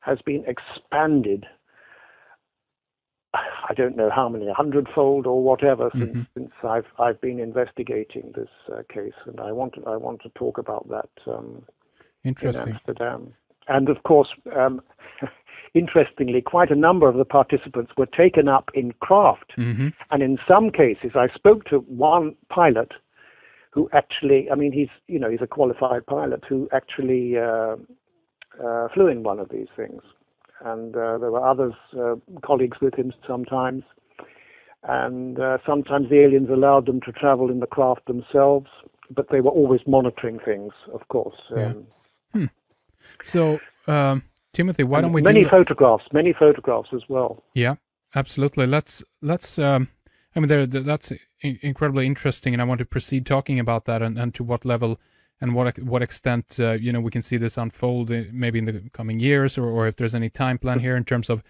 has been expanded, I don't know how many, 100-fold or whatever, since I've been investigating this case, and I want to talk about that in Amsterdam. And of course, interestingly, quite a number of the participants were taken up in craft, and in some cases, I spoke to one pilot who actually, I mean, he's a qualified pilot who actually flew in one of these things, and there were others, colleagues with him sometimes, and sometimes the aliens allowed them to travel in the craft themselves, but they were always monitoring things, of course. So, Timothy, why don't we many photographs as well? Yeah, absolutely. Let's. I mean, that's incredibly interesting, and I want to proceed talking about that, and to what level. And what extent we can see this unfold maybe in the coming years, or if there's any time plan here in terms of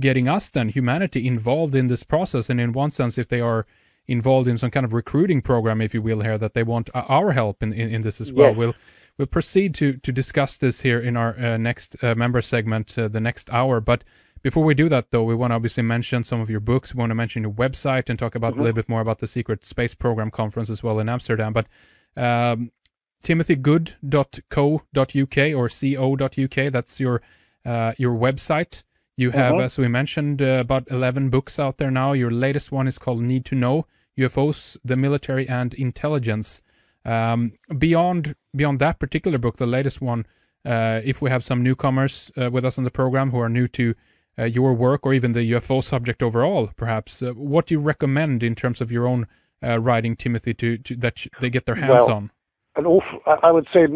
getting us, then humanity, involved in this process, and in one sense, if they are involved in some kind of recruiting program, if you will, here, that they want our help in this as well. Yes. We'll proceed to discuss this here in our next member segment, the next hour. But before we do that, though, we want to obviously mention some of your books. We want to mention your website and talk about a little bit more about the Secret Space Program Conference as well in Amsterdam. But timothygood.co.uk or co.uk, that's your website. You have, as we mentioned, about 11 books out there now. Your latest one is called Need to Know, UFOs, the Military and Intelligence. Beyond that particular book, the latest one, if we have some newcomers with us on the program who are new to your work, or even the UFO subject overall, perhaps, what do you recommend in terms of your own writing, Timothy, to that they get their hands on? I would say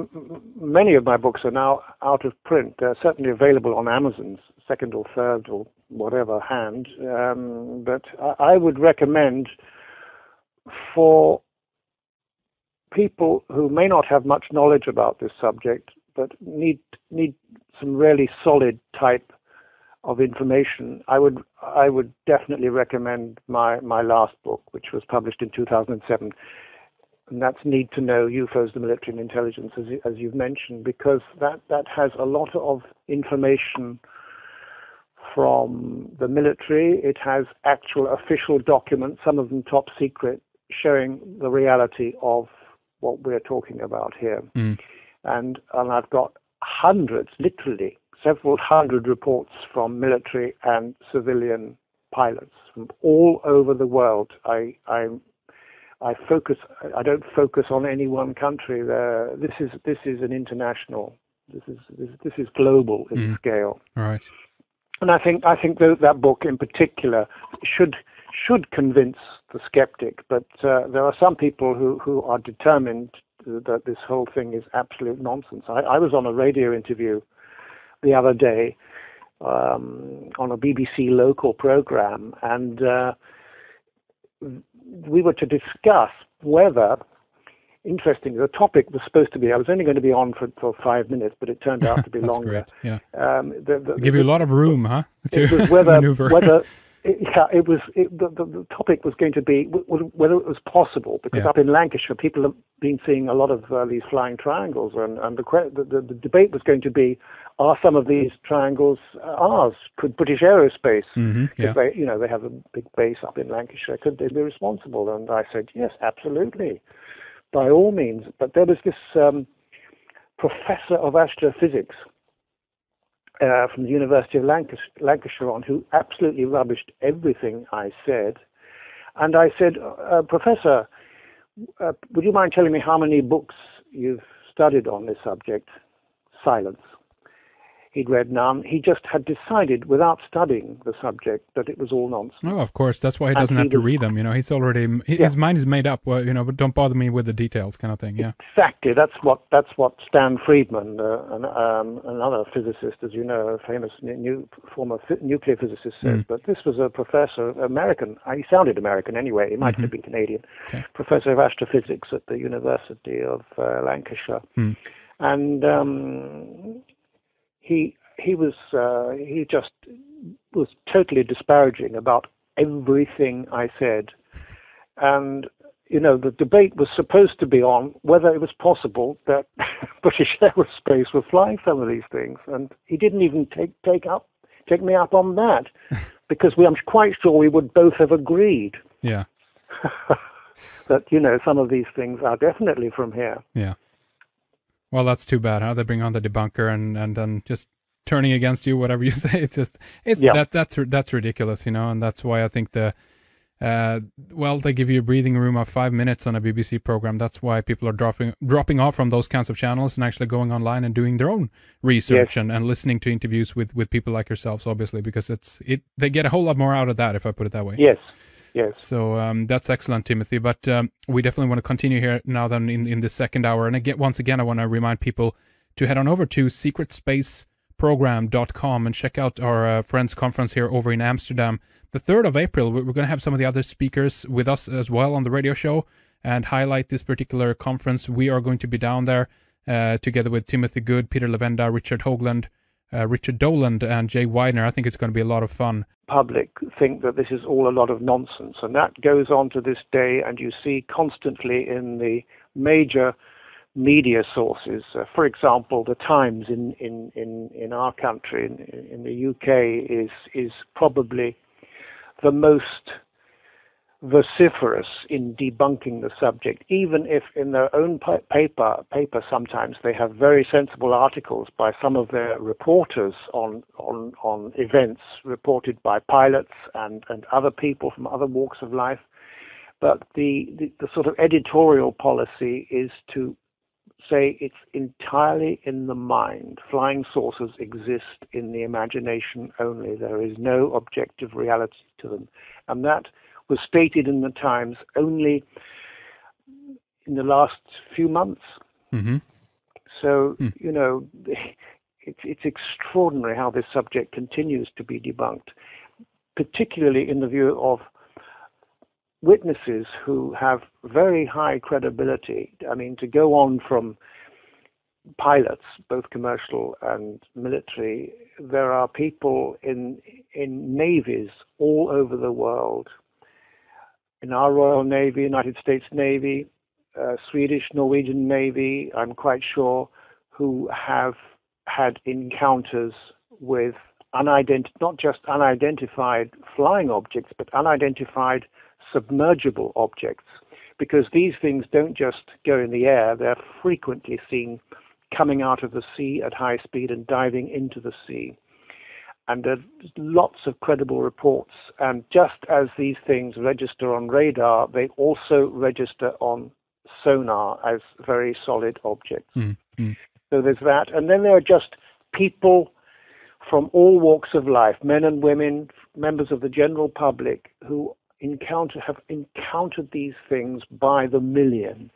many of my books are now out of print. They're certainly available on Amazon's second or third or whatever hand. But I would recommend for people who may not have much knowledge about this subject, but need some really solid type of information, I would definitely recommend my last book, which was published in 2007. And that's Need to Know, UFOs, the Military and Intelligence, as you've mentioned, because that has a lot of information from the military. It has actual official documents, some of them top secret, showing the reality of what we're talking about here. And I've got hundreds, literally several hundred reports from military and civilian pilots from all over the world. I don't focus on any one country. This is an international. This is global in scale. All right. And I think that book in particular should convince the skeptic. But there are some people who are determined that this whole thing is absolute nonsense. I was on a radio interview the other day on a BBC local program, and we were to discuss whether interesting. The topic was supposed to be, I was only going to be on for 5 minutes, but it turned out to be That's longer. great. Yeah. Give you a lot of room, huh? It was maneuver. The topic was going to be whether it was possible, because up in Lancashire, people have been seeing a lot of these flying triangles, and the debate was going to be, are some of these triangles ours? Could British Aerospace, because they have a big base up in Lancashire, could they be responsible? And I said, yes, absolutely, by all means. But there was this professor of astrophysics from the University of Lancashire on, who absolutely rubbished everything I said. And I said, Professor, would you mind telling me how many books you've studied on this subject? Silence. He'd read none. He just had decided, without studying the subject, that it was all nonsense. Oh, of course. That's why he doesn't have to read them. He's already, his mind is made up. Well, but don't bother me with the details, kind of thing. Yeah. Exactly. That's what Stan Friedman, another physicist, as you know, a famous former nuclear physicist, said. But this was a professor, American. He sounded American anyway. He might have been Canadian. Okay. Professor of astrophysics at the University of Lancashire, and he just was totally disparaging about everything I said. And the debate was supposed to be on whether it was possible that British Aerospace were flying some of these things, and he didn't even take me up on that, because I'm quite sure we would both have agreed. Yeah. That some of these things are definitely from here. Yeah. Well, that's too bad, huh? They bring on the debunker and then just turning against you, whatever you say. That's ridiculous, and that's why I think they give you a breathing room of 5 minutes on a BBC program. That's why people are dropping off from those kinds of channels and actually going online and doing their own research and listening to interviews with people like yourselves, obviously, because they get a whole lot more out of that, if I put it that way. Yes. So that's excellent, Timothy. But we definitely want to continue here now then in the second hour. And once again, I want to remind people to head on over to secretspaceprogram.com and check out our Friends Conference here over in Amsterdam. The 3rd of April, we're going to have some of the other speakers with us as well on the radio show and highlight this particular conference. We are going to be down there together with Timothy Good, Peter Levenda, Richard Hoagland, Richard Doland, and Jay Widener. I think it's going to be a lot of fun. Public think that this is all a lot of nonsense, and that goes on to this day, and you see constantly in the major media sources. For example, the Times in our country, in the UK, is probably the most vociferous in debunking the subject, even if in their own paper sometimes they have very sensible articles by some of their reporters on events reported by pilots and other people from other walks of life. But the sort of editorial policy is to say it's entirely in the mind. Flying saucers exist in the imagination only. There is no objective reality to them. And that was stated in the Times only in the last few months. Mm-hmm. So, it's extraordinary how this subject continues to be debunked, particularly in the view of witnesses who have very high credibility. I mean, to go on from pilots, both commercial and military, there are people in navies all over the world, in our Royal Navy, United States Navy, Swedish, Norwegian Navy, I'm quite sure, who have had encounters with not just unidentified flying objects, but unidentified submergible objects, because these things don't just go in the air, they're frequently seen coming out of the sea at high speed and diving into the sea. And there's lots of credible reports. And just as these things register on radar, they also register on sonar as very solid objects. Mm-hmm. So there's that. And then there are just people from all walks of life, men and women, members of the general public, who have encountered these things by the million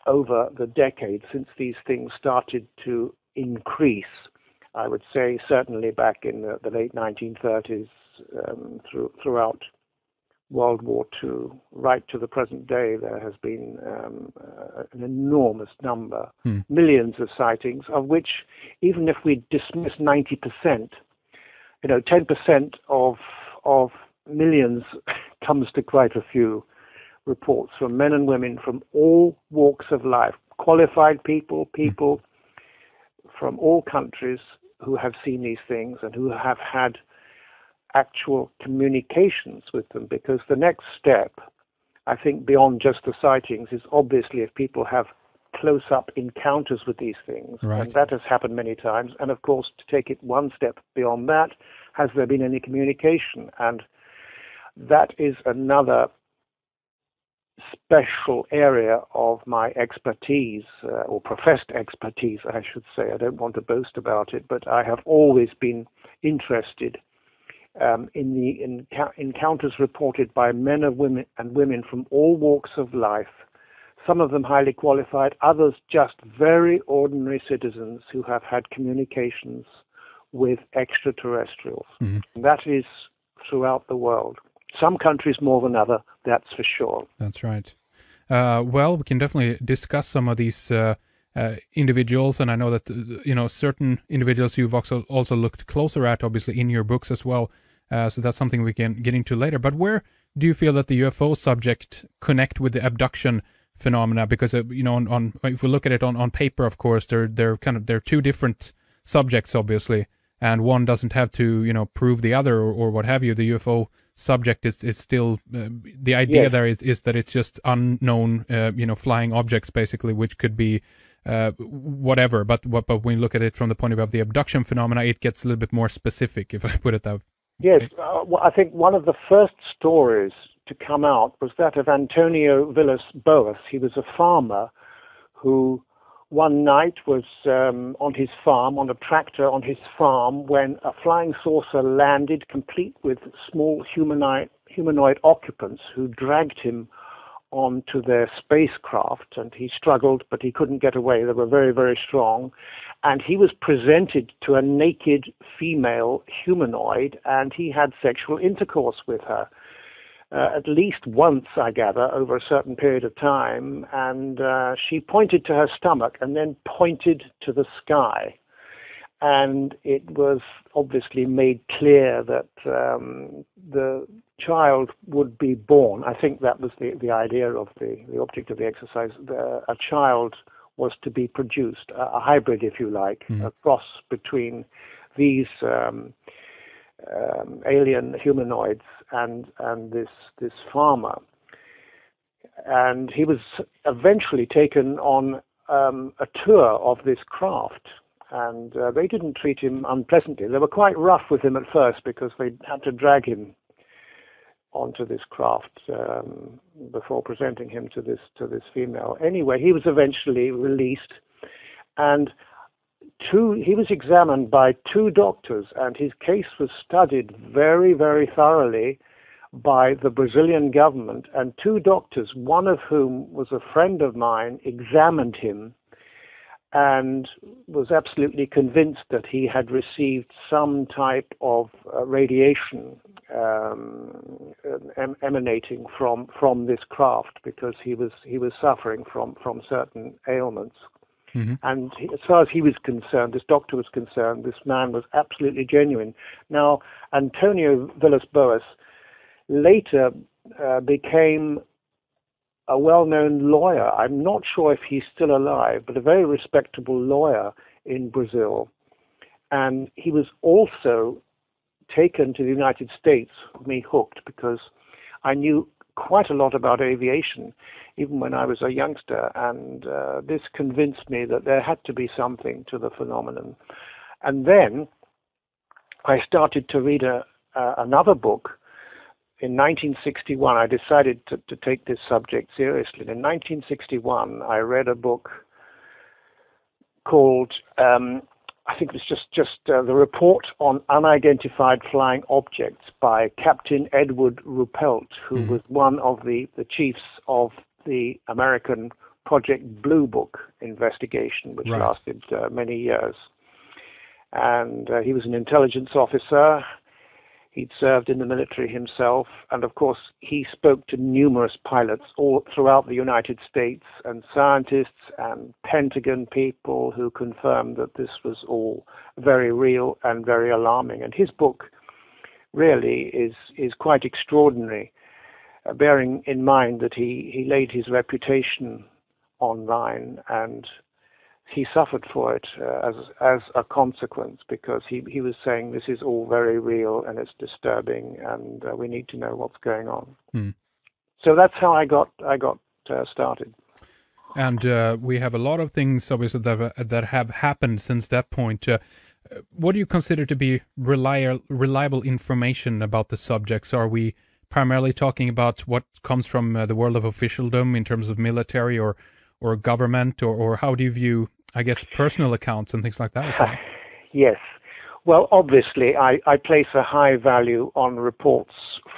over the decades since these things started to increase. I would say certainly back in the late 1930s throughout World War II right to the present day, there has been an enormous number, millions of sightings, of which, even if we dismiss 90%, 10% of millions comes to quite a few reports from men and women from all walks of life, qualified people from all countries who have seen these things and who have had actual communications with them. Because the next step, I think, beyond just the sightings, is obviously if people have close-up encounters with these things, right. And that has happened many times. And of course, to take it one step beyond that, has there been any communication? And that is another special area of my expertise, or professed expertise, I should say. I don't want to boast about it, but I have always been interested in the encounters reported by men and women from all walks of life, some of them highly qualified, others just very ordinary citizens who have had communications with extraterrestrials. Mm-hmm. And that is throughout the world. Some countries more than others, that's for sure. That's right. Well, we can definitely discuss some of these individuals, and I know that certain individuals you've also looked closer at, obviously, in your books as well. So that's something we can get into later. But where do you feel that the UFO subject connect with the abduction phenomena? Because if we look at it on paper, of course, they're two different subjects, obviously, and one doesn't have to prove the other or what have you. The UFO subject is still the idea. Yes. There is that it's just unknown flying objects, basically, which could be whatever. But when you look at it from the point of view of the abduction phenomena, it gets a little bit more specific, if I put it that way. Yes, I think one of the first stories to come out was that of Antonio Villas-Boas. He was a farmer who one night was on his farm, on a tractor on his farm, when a flying saucer landed, complete with small humanoid occupants who dragged him onto their spacecraft, and he struggled, but he couldn't get away. They were very, very strong. And he was presented to a naked female humanoid, and he had sexual intercourse with her. At least once, I gather, over a certain period of time, and she pointed to her stomach and then pointed to the sky. And it was obviously made clear that the child would be born. I think that was the idea of the object of the exercise. A child was to be produced, a hybrid, if you like, a cross between these alien humanoids and this farmer. And he was eventually taken on a tour of this craft, and they didn't treat him unpleasantly. They were quite rough with him at first because they had to drag him onto this craft before presenting him to this female. Anyway, he was eventually released, and he was examined by two doctors, and his case was studied very, very thoroughly by the Brazilian government. And two doctors, one of whom was a friend of mine, examined him and was absolutely convinced that he had received some type of radiation emanating from this craft, because he was suffering from certain ailments. Mm-hmm. And as far as he was concerned, this doctor was concerned, this man was absolutely genuine. Now, Antonio Villas-Boas later became a well-known lawyer. I'm not sure if he's still alive, but a very respectable lawyer in Brazil. And he was also taken to the United States, me hooked, because I knew quite a lot about aviation, even when I was a youngster, and this convinced me that there had to be something to the phenomenon. And then I started to read another book. In 1961, I decided to take this subject seriously. In 1961, I read a book called, I think it was just the Report on Unidentified Flying Objects by Captain Edward Ruppelt, who was one of the chiefs of the American Project Blue Book investigation, which lasted many years. And he was an intelligence officer. He'd served in the military himself, and of course he spoke to numerous pilots all throughout the United States and scientists and Pentagon people who confirmed that this was all very real and very alarming. And his book really is quite extraordinary, bearing in mind that he laid his reputation online, and he suffered for it as a consequence, because he was saying this is all very real and it's disturbing, and we need to know what's going on. So that's how I got started. And we have a lot of things obviously that have happened since that point. What do you consider to be reliable information about the subjects? Are we primarily talking about what comes from the world of officialdom in terms of military or government, or how do you view, I guess, personal accounts and things like that as well? Yes. Well, obviously, I place a high value on reports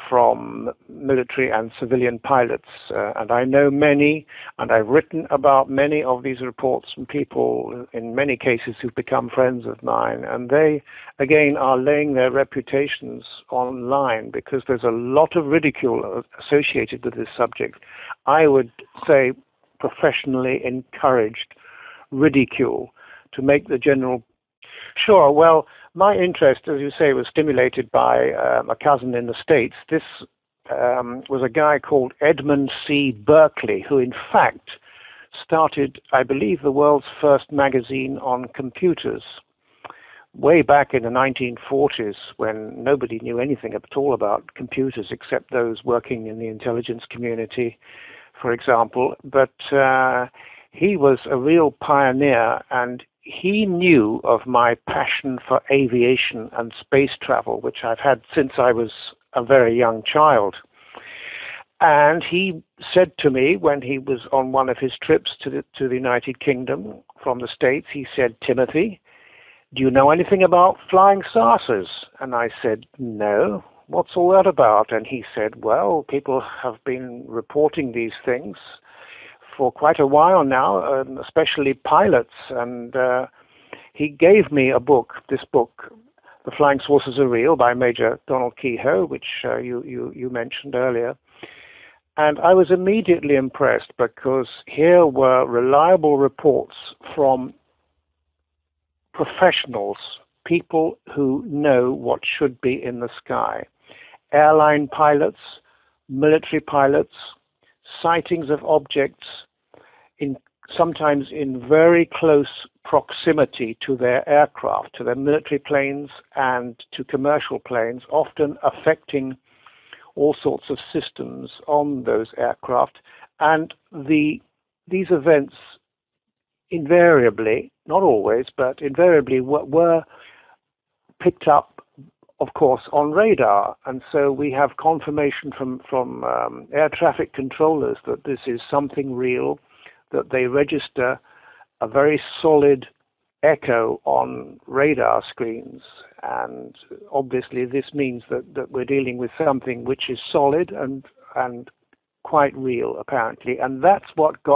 from military and civilian pilots, and I know many, and I've written about many of these reports from people, in many cases, who've become friends of mine, and they, again, are laying their reputations online, because there's a lot of ridicule associated with this subject. I would say professionally encouraged ridicule to make the general... Sure, well, my interest, as you say, was stimulated by a cousin in the States. This was a guy called Edmund C. Berkeley, who in fact started, I believe, the world's first magazine on computers way back in the 1940s, when nobody knew anything at all about computers except those working in the intelligence community, for example. But he was a real pioneer, and he knew of my passion for aviation and space travel, which I've had since I was a very young child. And he said to me when he was on one of his trips to the United Kingdom from the States, he said, "Timothy, do you know anything about flying saucers?" And I said, "No. What's all that about?" And he said, "Well, people have been reporting these things for quite a while now, especially pilots." And he gave me a book, this book, The Flying Saucers Are Real, by Major Donald Keyhoe, which you mentioned earlier. And I was immediately impressed, because here were reliable reports from professionals, people who know what should be in the sky. Airline pilots, military pilots, sightings of objects sometimes in very close proximity to their aircraft, to their military planes and to commercial planes, often affecting all sorts of systems on those aircraft. And these events invariably, not always, but invariably were picked up, of course, on radar. And so we have confirmation from air traffic controllers that this is something real, that they register a very solid echo on radar screens. And obviously this means that we're dealing with something which is solid and quite real, apparently. And that's what got